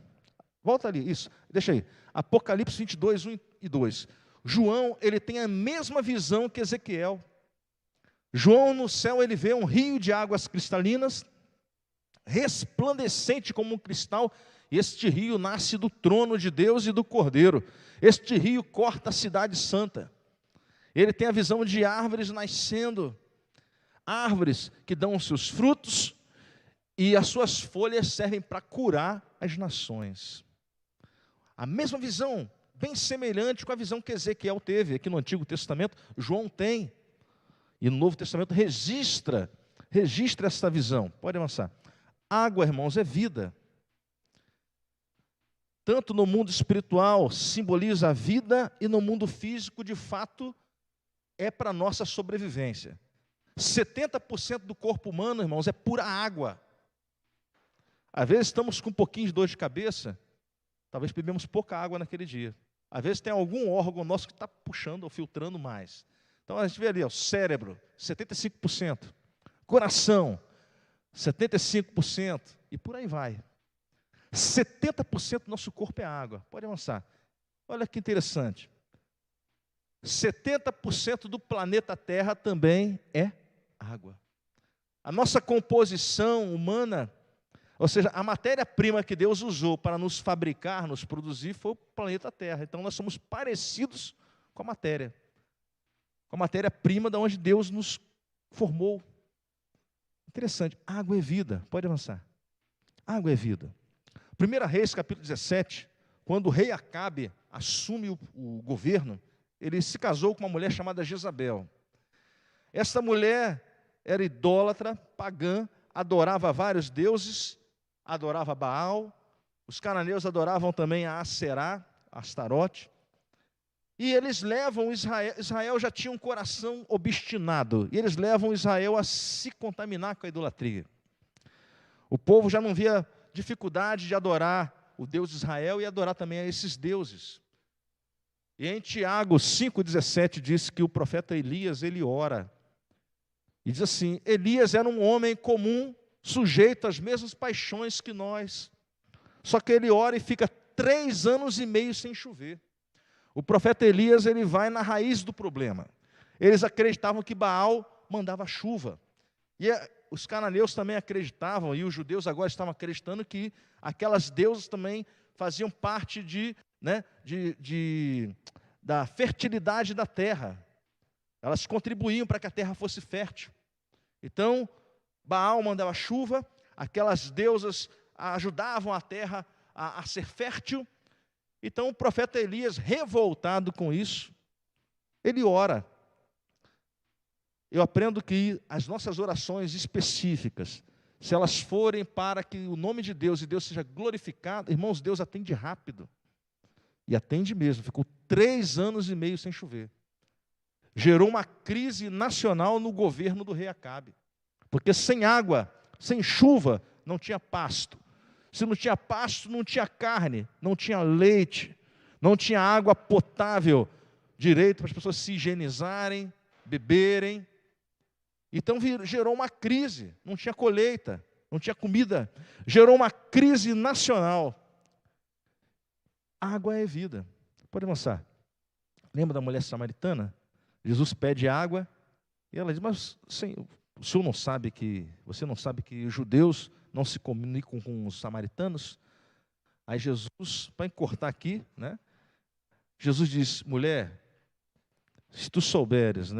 Volta ali, isso, deixa aí. Apocalipse 22, 1 e 2. João, ele tem a mesma visão que Ezequiel. João, no céu, ele vê um rio de águas cristalinas, resplandecente como um cristal. Este rio nasce do trono de Deus e do Cordeiro. Este rio corta a cidade santa. Ele tem a visão de árvores nascendo, árvores que dão os seus frutos, e as suas folhas servem para curar as nações. A mesma visão, bem semelhante com a visão que Ezequiel teve aqui no Antigo Testamento, João tem. E no Novo Testamento registra essa visão. Pode avançar. Água, irmãos, é vida. Tanto no mundo espiritual simboliza a vida, e no mundo físico, de fato, é para a nossa sobrevivência. 70% do corpo humano, irmãos, é pura água. Às vezes estamos com um pouquinho de dor de cabeça, talvez bebemos pouca água naquele dia. Às vezes tem algum órgão nosso que está puxando ou filtrando mais. Então a gente vê ali, o cérebro, 75%. Coração, 75%. E por aí vai. 70% do nosso corpo é água. Pode avançar. Olha que interessante. 70% do planeta Terra também é água. A nossa composição humana, ou seja, a matéria-prima que Deus usou para nos fabricar, nos produzir, foi o planeta Terra. Então nós somos parecidos com a matéria-prima da onde Deus nos formou. Interessante, água é vida. Pode avançar. Água é vida. 1 Reis, capítulo 17, quando o rei Acabe assume o governo, ele se casou com uma mulher chamada Jezabel. Essa mulher era idólatra, pagã, adorava vários deuses, adorava Baal, os cananeus adoravam também a Aserá, a Astarote, e eles levam Israel já tinha um coração obstinado, e eles levam Israel a se contaminar com a idolatria. O povo já não via dificuldade de adorar o Deus de Israel e adorar também a esses deuses. E em Tiago 5,17 diz que o profeta Elias, ele ora. E diz assim, Elias era um homem comum, sujeito às mesmas paixões que nós. Só que ele ora e fica 3 anos e meio sem chover. O profeta Elias, ele vai na raiz do problema. Eles acreditavam que Baal mandava chuva. E os cananeus também acreditavam, e os judeus agora estavam acreditando que aquelas deusas também faziam parte da fertilidade da terra. Elas contribuíam para que a terra fosse fértil. Então, Baal mandava chuva, aquelas deusas ajudavam a terra a ser fértil. Então, o profeta Elias, revoltado com isso, ele ora. Eu aprendo que as nossas orações específicas, se elas forem para que o nome de Deus e Deus seja glorificado, irmãos, Deus atende rápido. E atende mesmo. Ficou 3 anos e meio sem chover. Gerou uma crise nacional no governo do rei Acabe. Porque sem água, sem chuva, não tinha pasto. Se não tinha pasto, não tinha carne, não tinha leite, não tinha água potável, direito para as pessoas se higienizarem, beberem. Então gerou uma crise, não tinha colheita, não tinha comida. Gerou uma crise nacional. Água é vida. Pode avançar. Lembra da mulher samaritana? Jesus pede água e ela diz, mas Senhor, você não sabe que os judeus não se comunicam com os samaritanos? Aí Jesus, para encurtar aqui, Jesus diz, mulher, se tu souberes,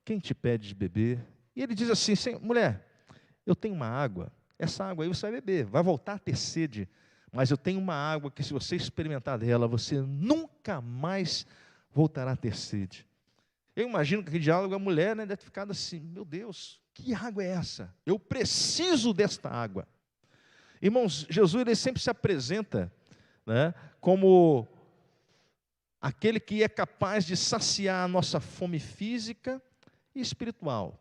quem te pede de beber? E ele diz assim, mulher, eu tenho uma água, essa água aí você vai beber, vai voltar a ter sede, mas eu tenho uma água que se você experimentar dela, você nunca mais voltará a ter sede. Eu imagino que aquele diálogo, a mulher deve ter ficado assim, meu Deus, que água é essa? Eu preciso desta água. Irmãos, Jesus ele sempre se apresenta como aquele que é capaz de saciar a nossa fome física e espiritual.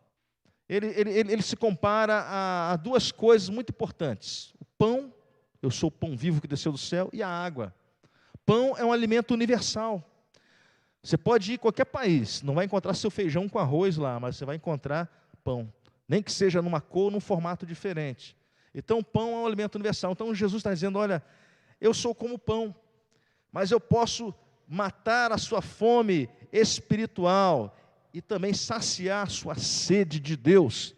Ele se compara a 2 coisas muito importantes. O pão, eu sou o pão vivo que desceu do céu, e a água. Pão é um alimento universal. Você pode ir em qualquer país, não vai encontrar seu feijão com arroz lá, mas você vai encontrar pão. Nem que seja numa cor, num formato diferente. Então, pão é um alimento universal. Então, Jesus está dizendo, olha, eu sou como pão, mas eu posso matar a sua fome espiritual e também saciar a sua sede de Deus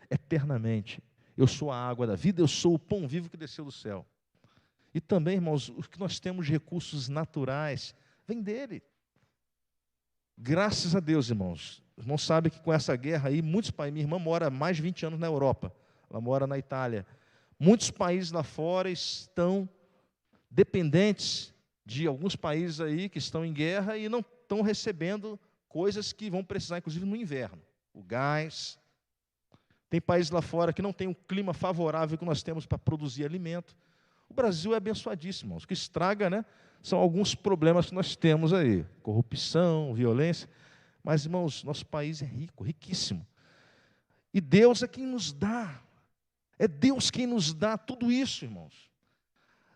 eternamente. Eu sou a água da vida, eu sou o pão vivo que desceu do céu. E também, irmãos, o que nós temos de recursos naturais, vem dele. Graças a Deus, irmãos. Os irmãos sabem que com essa guerra aí, muitos países, minha irmã mora há mais de 20 anos na Europa, ela mora na Itália. Muitos países lá fora estão dependentes de alguns países aí que estão em guerra e não estão recebendo coisas que vão precisar, inclusive no inverno. O gás. Tem países lá fora que não tem um clima favorável que nós temos para produzir alimento. O Brasil é abençoadíssimo, irmãos. O que estraga, são alguns problemas que nós temos aí. Corrupção, violência. Mas, irmãos, nosso país é rico, riquíssimo. E Deus é quem nos dá. É Deus quem nos dá tudo isso, irmãos.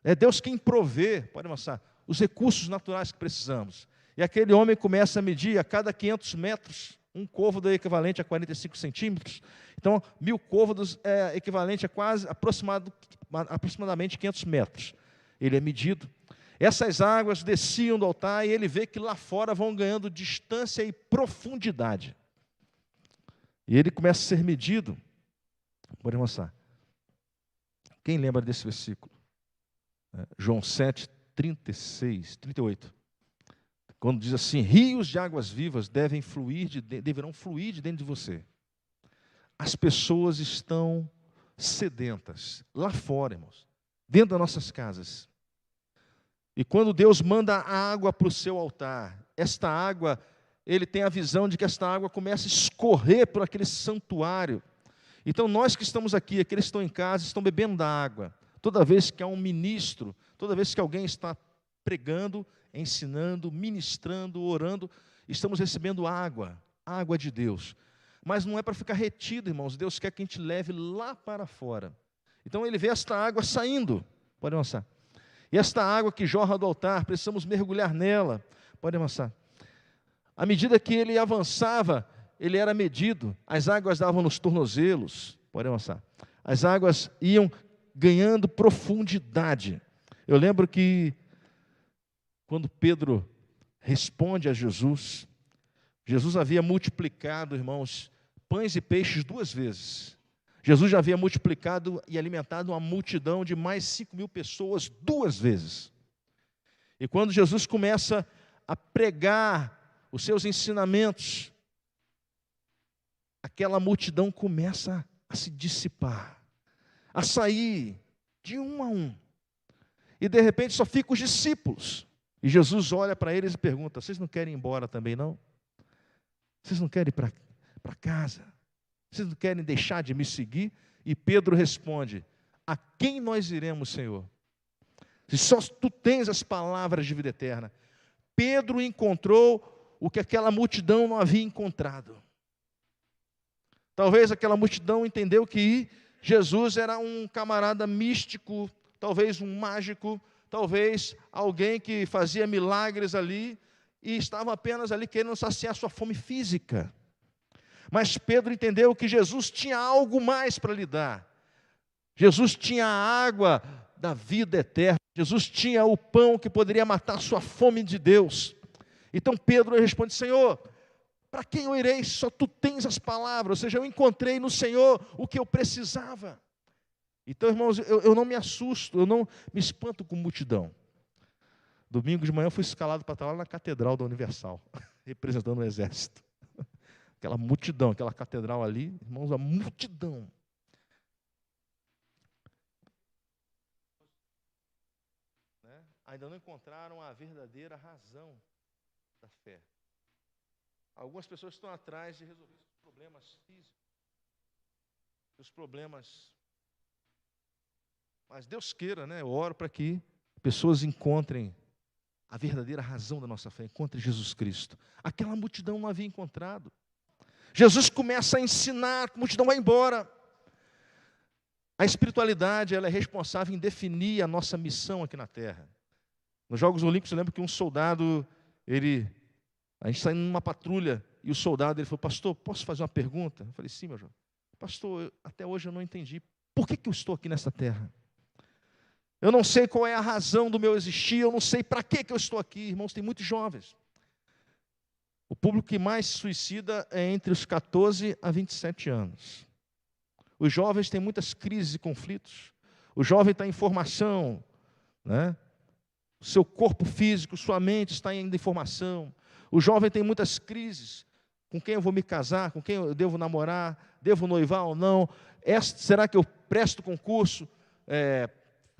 É Deus quem provê, pode avançar, os recursos naturais que precisamos. E aquele homem começa a medir a cada 500 metros, um côvado é equivalente a 45 centímetros. Então, 1000 côvados é equivalente a aproximadamente 500 metros. Ele é medido. Essas águas desciam do altar e ele vê que lá fora vão ganhando distância e profundidade. E ele começa a ser medido. Pode mostrar. Quem lembra desse versículo? João 7, 36, 38. Quando diz assim: rios de águas vivas deverão fluir de dentro de você. As pessoas estão sedentas, lá fora, irmãos, dentro das nossas casas. E quando Deus manda a água para o seu altar, esta água, ele tem a visão de que esta água começa a escorrer por aquele santuário. Então nós que estamos aqui, aqueles que estão em casa, estão bebendo da água. Toda vez que há um ministro, toda vez que alguém está pregando, ensinando, ministrando, orando, estamos recebendo água, água de Deus. Mas não é para ficar retido, irmãos. Deus quer que a gente leve lá para fora. Então ele vê esta água saindo. Pode avançar. E esta água que jorra do altar, precisamos mergulhar nela. Pode avançar. À medida que ele avançava, ele era medido. As águas davam nos tornozelos. Pode avançar. As águas iam ganhando profundidade. Eu lembro que quando Pedro responde a Jesus, Jesus havia multiplicado, irmãos, pães e peixes 2 vezes. Jesus já havia multiplicado e alimentado uma multidão de mais 5.000 pessoas 2 vezes. E quando Jesus começa a pregar os seus ensinamentos, aquela multidão começa a se dissipar, a sair de um a um. E de repente só ficam os discípulos. E Jesus olha para eles e pergunta: vocês não querem ir embora também não? Vocês não querem ir para casa? Vocês não querem deixar de me seguir? E Pedro responde: a quem nós iremos, Senhor? Se só tu tens as palavras de vida eterna. Pedro encontrou o que aquela multidão não havia encontrado. Talvez aquela multidão entendeu que Jesus era um camarada místico, talvez um mágico, talvez alguém que fazia milagres ali, e estava apenas ali querendo saciar sua fome física. Mas Pedro entendeu que Jesus tinha algo mais para lhe dar. Jesus tinha a água da vida eterna. Jesus tinha o pão que poderia matar sua fome de Deus. Então Pedro responde: Senhor, para quem eu irei? Só tu tens as palavras. Ou seja, eu encontrei no Senhor o que eu precisava. Então, irmãos, eu não me assusto, eu não me espanto com multidão. Domingo de manhã eu fui escalado para estar lá na Catedral da Universal, representando o Exército. Aquela multidão, aquela catedral ali, irmãos, a multidão. Né? Ainda não encontraram a verdadeira razão da fé. Algumas pessoas estão atrás de resolver os problemas físicos, os problemas. Mas Deus queira, né? Eu oro para que pessoas encontrem a verdadeira razão da nossa fé, encontrem Jesus Cristo. Aquela multidão não havia encontrado. Jesus começa a ensinar, a multidão vai embora. A espiritualidade, ela é responsável em definir a nossa missão aqui na terra. Nos Jogos Olímpicos, eu lembro que um soldado, a gente saindo numa patrulha, e o soldado, ele falou: pastor, posso fazer uma pergunta? Eu falei: sim, meu jovem. Pastor, até hoje eu não entendi. Por que eu estou aqui nessa terra? Eu não sei qual é a razão do meu existir, eu não sei para que eu estou aqui. Irmãos, tem muitos jovens. O público que mais se suicida é entre os 14 a 27 anos. Os jovens têm muitas crises e conflitos. O jovem está em formação, né? O seu corpo físico, sua mente está em formação. O jovem tem muitas crises. Com quem eu vou me casar? Com quem eu devo namorar? Devo noivar ou não? Será que eu presto concurso?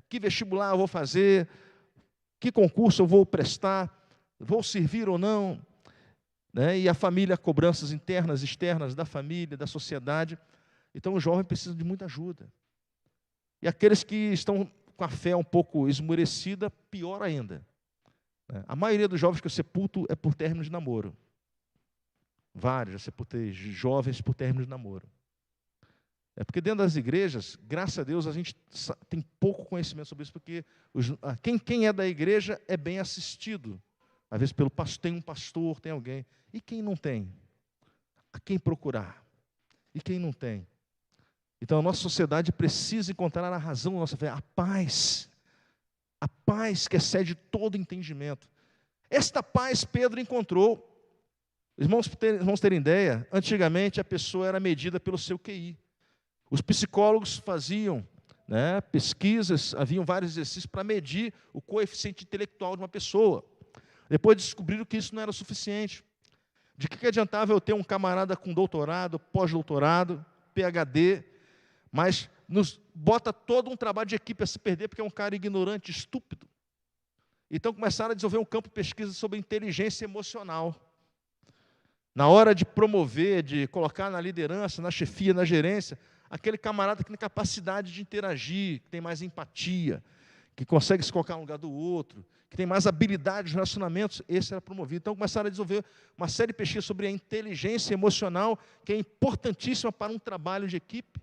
Que vestibular eu vou fazer? Que concurso eu vou prestar? Vou servir ou não? Né? E a família, cobranças internas, externas da família, da sociedade. Então o jovem precisa de muita ajuda. E aqueles que estão com a fé um pouco esmorecida, pior ainda. A maioria dos jovens que eu sepulto é por término de namoro. Vários, já sepultei jovens por término de namoro. É porque dentro das igrejas, graças a Deus, a gente tem pouco conhecimento sobre isso, porque quem é da igreja é bem assistido. Às vezes pelo pastor, tem um pastor, tem alguém. E quem não tem? A quem procurar? E quem não tem? Então a nossa sociedade precisa encontrar a razão da nossa fé, a paz. A paz que excede todo entendimento. Esta paz Pedro encontrou. Irmãos terem ideia, antigamente a pessoa era medida pelo seu QI. Os psicólogos faziam pesquisas, haviam vários exercícios para medir o coeficiente intelectual de uma pessoa. Depois descobriram que isso não era suficiente. De que adiantava eu ter um camarada com doutorado, pós-doutorado, PhD, mas nos bota todo um trabalho de equipe a se perder porque é um cara ignorante, estúpido. Então começaram a desenvolver um campo de pesquisa sobre inteligência emocional. Na hora de promover, de colocar na liderança, na chefia, na gerência, aquele camarada que tem capacidade de interagir, que tem mais empatia, que consegue se colocar no lugar do outro, que tem mais habilidade de relacionamentos, esse era promovido. Então começaram a desenvolver uma série de pesquisas sobre a inteligência emocional, que é importantíssima para um trabalho de equipe.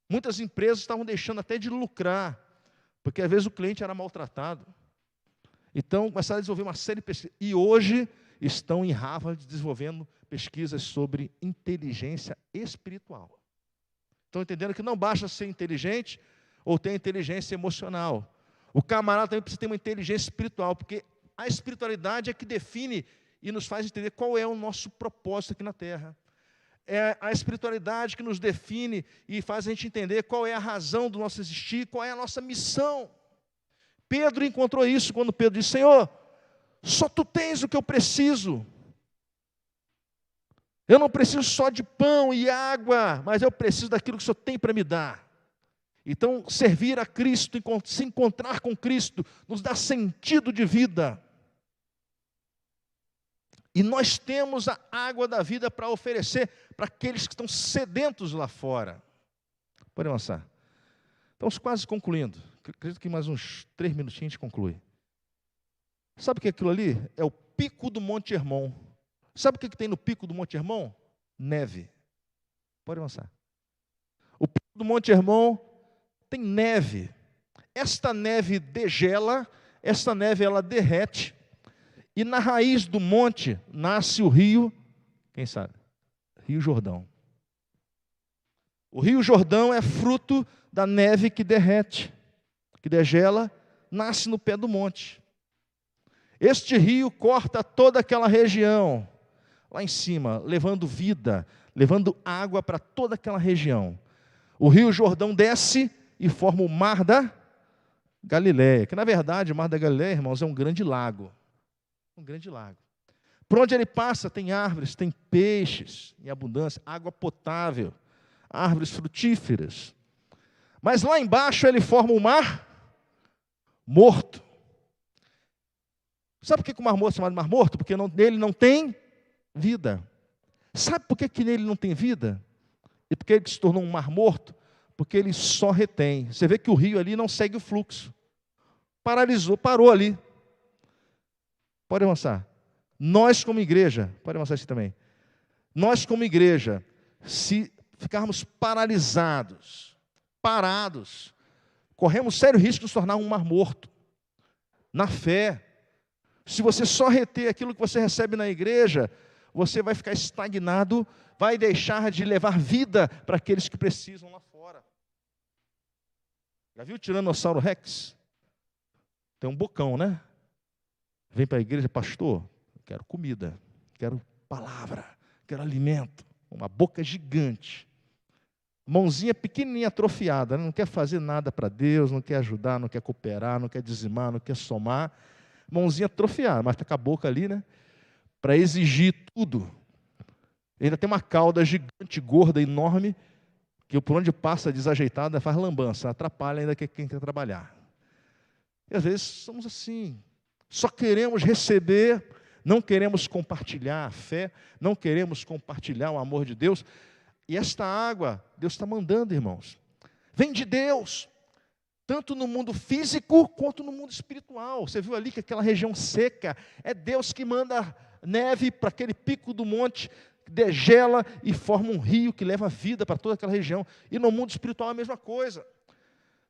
Muitas empresas estavam deixando até de lucrar, porque às vezes o cliente era maltratado. Então começaram a desenvolver uma série de pesquisas. E hoje estão em Harvard desenvolvendo pesquisas sobre inteligência espiritual. Estão entendendo que não basta ser inteligente ou ter inteligência emocional. O camarada também precisa ter uma inteligência espiritual, porque a espiritualidade é que define e nos faz entender qual é o nosso propósito aqui na Terra. É a espiritualidade que nos define e faz a gente entender qual é a razão do nosso existir, qual é a nossa missão. Pedro encontrou isso quando Pedro disse: Senhor, só Tu tens o que eu preciso. Eu não preciso só de pão e água, mas eu preciso daquilo que o Senhor tem para me dar. Então, servir a Cristo, se encontrar com Cristo, nos dá sentido de vida. E nós temos a água da vida para oferecer para aqueles que estão sedentos lá fora. Pode avançar. Estamos quase concluindo. Acredito que mais uns 3 minutinhos a gente conclui. Sabe o que é aquilo ali? É o pico do Monte Hermon. Sabe o que tem no pico do Monte Hermon? Neve. Pode avançar. O pico do Monte Hermon tem neve. Esta neve degela, esta neve ela derrete, e na raiz do monte nasce o rio, quem sabe? Rio Jordão. O Rio Jordão é fruto da neve que derrete, que degela, nasce no pé do monte. Este rio corta toda aquela região, lá em cima, levando vida, levando água para toda aquela região. O Rio Jordão desce e forma o Mar da Galileia, que na verdade o Mar da Galileia, irmãos, é um grande lago. Um grande lago. Por onde ele passa tem árvores, tem peixes em abundância, água potável, árvores frutíferas. Mas lá embaixo ele forma um mar morto. Sabe por que o mar morto é chamado mar morto? Porque nele não tem vida. Sabe por que nele não tem vida? E por que ele se tornou um mar morto? Porque ele só retém. Você vê que o rio ali não segue o fluxo. Paralisou, parou ali. Pode avançar. Nós como igreja, pode avançar isso também. Nós como igreja, se ficarmos paralisados, parados, corremos sério risco de nos tornar um mar morto. Na fé. Se você só reter aquilo que você recebe na igreja, você vai ficar estagnado, vai deixar de levar vida para aqueles que precisam lá fora. Já viu o Tiranossauro Rex? Tem um bocão, né? Vem para a igreja, pastor, quero comida, quero palavra, quero alimento. Uma boca gigante. Mãozinha pequenininha, atrofiada, não quer fazer nada para Deus, não quer ajudar, não quer cooperar, não quer dizimar, não quer somar. Mãozinha atrofiada, mas está com a boca ali, né? Para exigir tudo. Ainda tem uma cauda gigante, gorda, enorme, que por onde passa desajeitada faz lambança, atrapalha ainda quem quer trabalhar. E às vezes somos assim, só queremos receber, não queremos compartilhar a fé, não queremos compartilhar o amor de Deus. E esta água, Deus está mandando, irmãos. Vem de Deus, tanto no mundo físico quanto no mundo espiritual. Você viu ali que aquela região seca, é Deus que manda neve para aquele pico do monte, degela e forma um rio que leva vida para toda aquela região. E no mundo espiritual é a mesma coisa.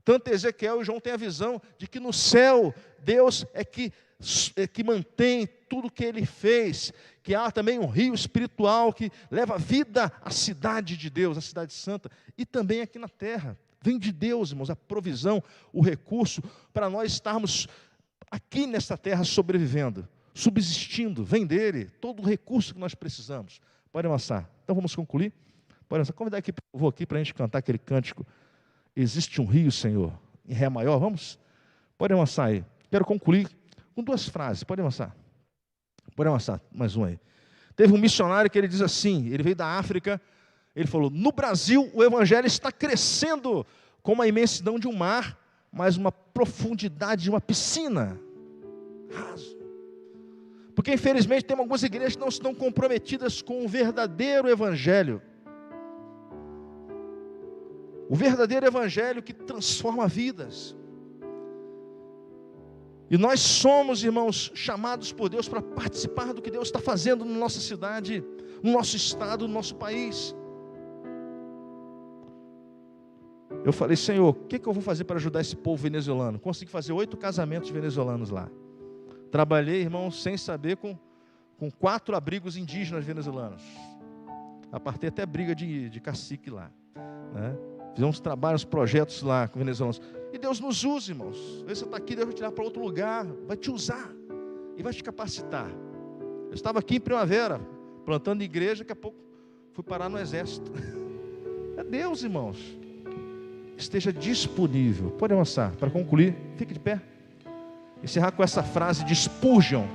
Tanto Ezequiel e João têm a visão de que no céu, Deus é que mantém tudo o que Ele fez, que há também um rio espiritual que leva vida à cidade de Deus, à cidade santa, e também aqui na terra. Vem de Deus, irmãos, a provisão, o recurso, para nós estarmos aqui nesta terra sobrevivendo, subsistindo, vem dele todo o recurso que nós precisamos. Pode avançar. Então vamos concluir? Pode avançar. Convidar aqui, vou aqui para a gente cantar aquele cântico. Existe um rio, Senhor, em Ré maior. Vamos? Pode avançar aí. Quero concluir com 2 frases. Pode avançar. Pode avançar. Mais um aí. Teve um missionário que ele diz assim, ele veio da África, ele falou: no Brasil o evangelho está crescendo como a imensidão de um mar, mas uma profundidade de uma piscina. Raso. Porque infelizmente tem algumas igrejas que não estão comprometidas com o verdadeiro evangelho. O verdadeiro evangelho que transforma vidas. E nós somos, irmãos, chamados por Deus para participar do que Deus está fazendo na nossa cidade, no nosso estado, no nosso país. Eu falei: Senhor, o que eu vou fazer para ajudar esse povo venezuelano? Consegui fazer 8 casamentos venezuelanos lá. Trabalhei, irmão, sem saber, com 4 abrigos indígenas venezuelanos. Apartei até briga de cacique lá, né? Fizemos trabalhos, projetos lá com venezuelanos. E Deus nos usa, irmãos. Às vezes você está aqui, Deus vai te tirar para outro lugar, vai te usar e vai te capacitar. Eu estava aqui em Primavera, plantando igreja, daqui a pouco fui parar no exército. É Deus, irmãos. Esteja disponível. Pode avançar. Para concluir, fique de pé. Encerrar com essa frase de Spurgeon,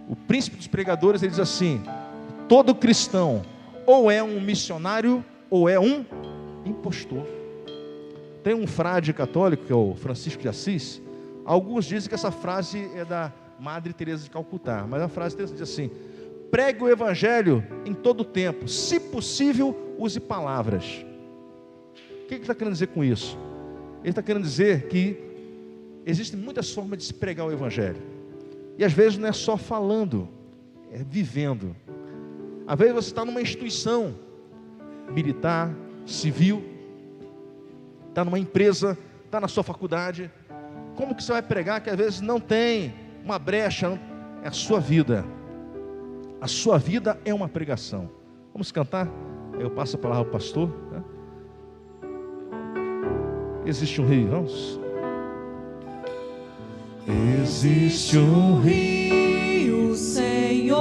o príncipe dos pregadores. Ele diz assim: todo cristão ou é um missionário ou é um impostor. Tem um frade católico, que é o Francisco de Assis. Alguns dizem que essa frase é da Madre Teresa de Calcutá, mas a frase diz assim: pregue o evangelho em todo tempo, se possível use palavras. O que ele está querendo dizer com isso? Ele está querendo dizer que existem muitas formas de se pregar o evangelho, e às vezes não é só falando, é vivendo. Às vezes você está numa instituição militar, civil, está numa empresa, está na sua faculdade. Como que você vai pregar que às vezes não tem uma brecha? É a sua vida. A sua vida é uma pregação. Vamos cantar? Eu passo a palavra ao pastor, né? Existe um rio, vamos? Existe um rio, Senhor,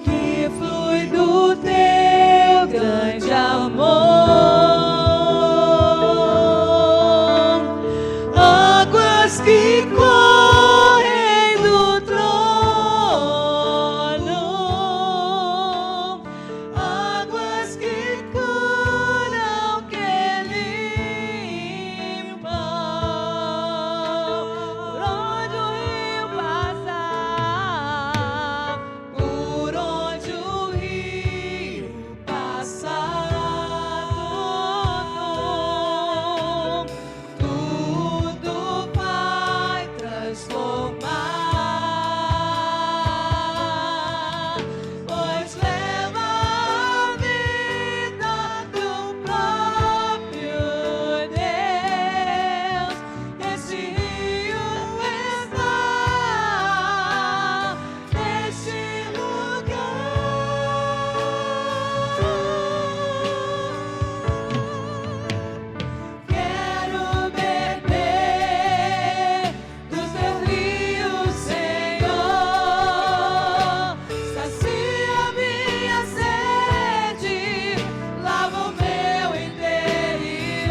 que flui do teu grande amor, águas que correm do trono, águas que curam, que limpam, por onde o rio passar, por onde o rio passar, tudo vai transformar, pois leva a vida do próprio Deus. Esse rio está neste lugar. Quero beber dos teus rios, Senhor. Sacia minha sede, lava o meu interior.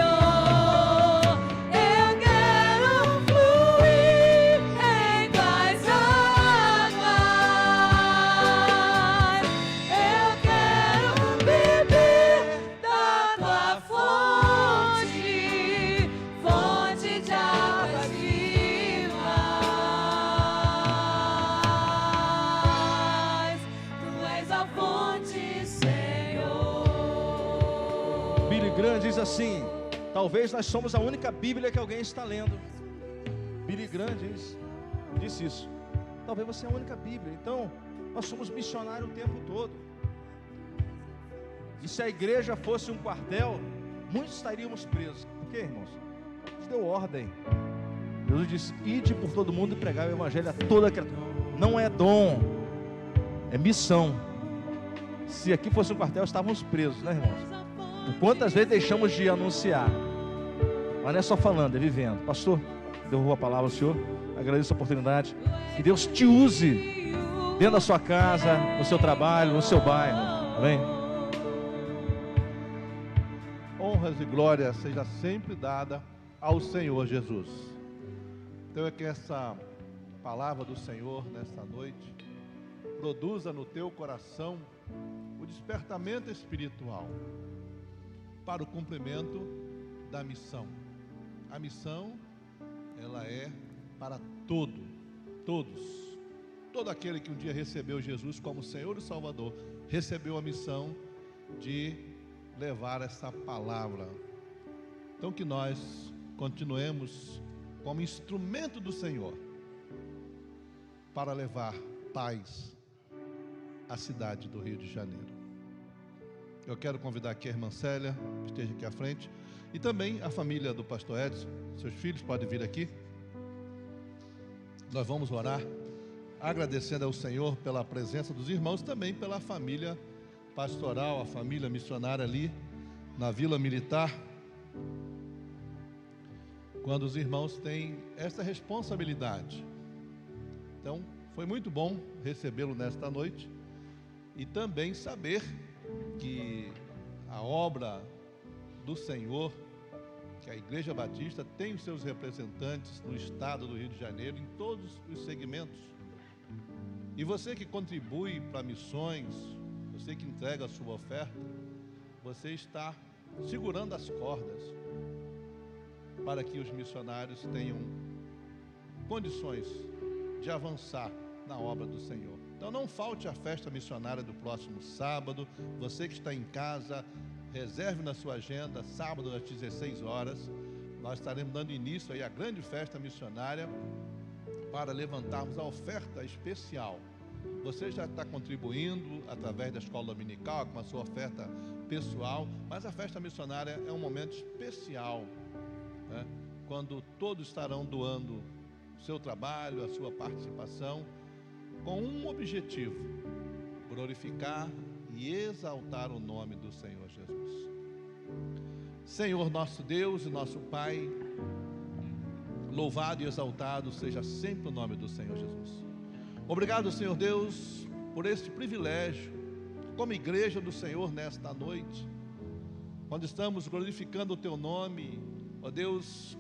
Eu quero fluir em tuas águas. Eu quero beber da tua fonte, fonte de águas vivas. Tu és a fonte, Senhor. Billy Graham diz assim: talvez nós somos a única Bíblia que alguém está lendo. Billy Graham disse isso. Talvez você é a única Bíblia. Então, nós somos missionários o tempo todo. E se a igreja fosse um quartel, muitos estaríamos presos. Por quê, irmãos? Deus deu ordem. Jesus disse: ide por todo mundo e pregai o evangelho a toda criatura. Não é dom, é missão. Se aqui fosse um quartel, estávamos presos, né, irmãos? Por quantas vezes deixamos de anunciar? Mas não é só falando, é vivendo. Pastor, devolvo a palavra ao senhor. Agradeço a oportunidade. Que Deus te use dentro da sua casa, no seu trabalho, no seu bairro. Amém? Honras e glórias seja sempre dada ao Senhor Jesus. Então é que essa palavra do Senhor nesta noite produza no teu coração o despertamento espiritual para o cumprimento da missão. A missão, ela é para todos. Todo aquele que um dia recebeu Jesus como Senhor e Salvador, recebeu a missão de levar essa palavra. Então que nós continuemos como instrumento do Senhor para levar paz à cidade do Rio de Janeiro. Eu quero convidar aqui a irmã Célia, que esteja aqui à frente, e também a família do pastor Edson. Seus filhos podem vir aqui. Nós vamos orar, agradecendo ao Senhor pela presença dos irmãos, também pela família pastoral, a família missionária ali na Vila Militar, quando os irmãos têm essa responsabilidade. Então, foi muito bom recebê-lo nesta noite e também saber que a obra do Senhor, que a Igreja Batista tem os seus representantes no estado do Rio de Janeiro, em todos os segmentos. E você que contribui para missões, você que entrega a sua oferta, você está segurando as cordas para que os missionários tenham condições de avançar na obra do Senhor. Então não falte a festa missionária do próximo sábado. Você que está em casa, reserve na sua agenda, sábado às 16 horas. Nós estaremos dando início aí à grande festa missionária para levantarmos a oferta especial. Você já está contribuindo através da escola dominical, com a sua oferta pessoal, mas a festa missionária é um momento especial, né? Quando todos estarão doando o seu trabalho, a sua participação, com um objetivo: glorificar e exaltar o nome do Senhor Jesus. Senhor nosso Deus e nosso Pai, louvado e exaltado seja sempre o nome do Senhor Jesus. Obrigado, Senhor Deus, por este privilégio, como igreja do Senhor nesta noite, quando estamos glorificando o Teu nome, ó Deus,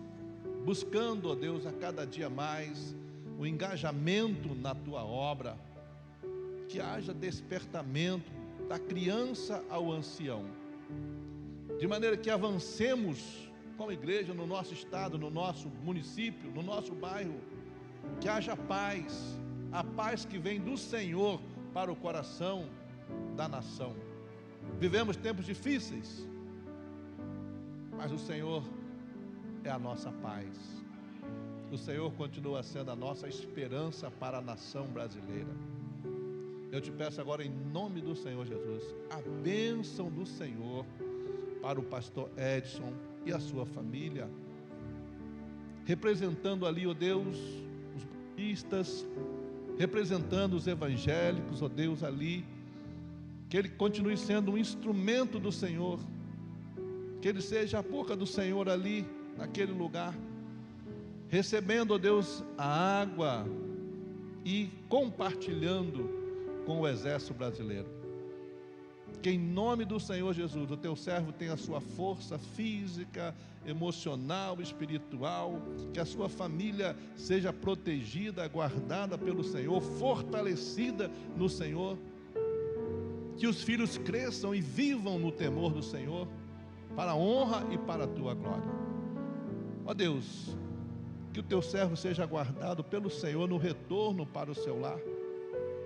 buscando, ó Deus, a cada dia mais o engajamento na Tua obra, que haja despertamento da criança ao ancião, de maneira que avancemos como igreja no nosso estado, no nosso município, no nosso bairro, que haja paz, a paz que vem do Senhor para o coração da nação. Vivemos tempos difíceis, mas o Senhor é a nossa paz. O Senhor continua sendo a nossa esperança para a nação brasileira. Eu te peço agora, em nome do Senhor Jesus, a bênção do Senhor para o pastor Edson e a sua família, representando ali, ó Deus, os batistas, representando os evangélicos, ó Deus, ali, que ele continue sendo um instrumento do Senhor, que ele seja a boca do Senhor ali, naquele lugar, recebendo, ó Deus, a água e compartilhando com o exército brasileiro. Que em nome do Senhor Jesus, o teu servo tenha a sua força física, emocional, espiritual, que a sua família seja protegida, guardada pelo Senhor, fortalecida no Senhor, que os filhos cresçam e vivam no temor do Senhor, para a honra e para a tua glória. Ó Deus, que o teu servo seja guardado pelo Senhor no retorno para o seu lar,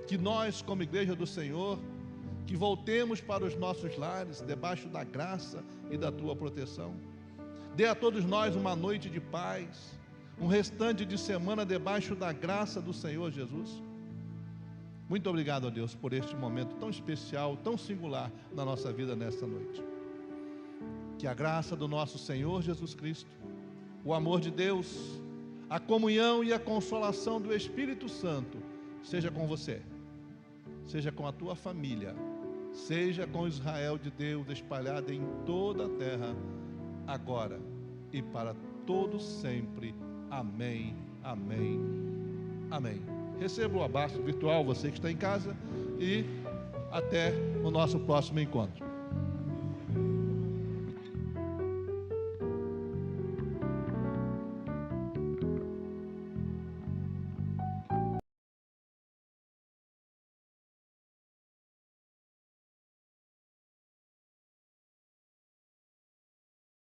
que nós, como igreja do Senhor, que voltemos para os nossos lares, debaixo da graça e da tua proteção. Dê a todos nós uma noite de paz, um restante de semana debaixo da graça do Senhor Jesus. Muito obrigado, ó Deus, por este momento tão especial, tão singular na nossa vida nesta noite. Que a graça do nosso Senhor Jesus Cristo, o amor de Deus, a comunhão e a consolação do Espírito Santo seja com você, seja com a tua família, seja com Israel de Deus espalhado em toda a terra, agora e para todos sempre. Amém, amém, amém. Receba o abraço virtual, você que está em casa, e até o nosso próximo encontro.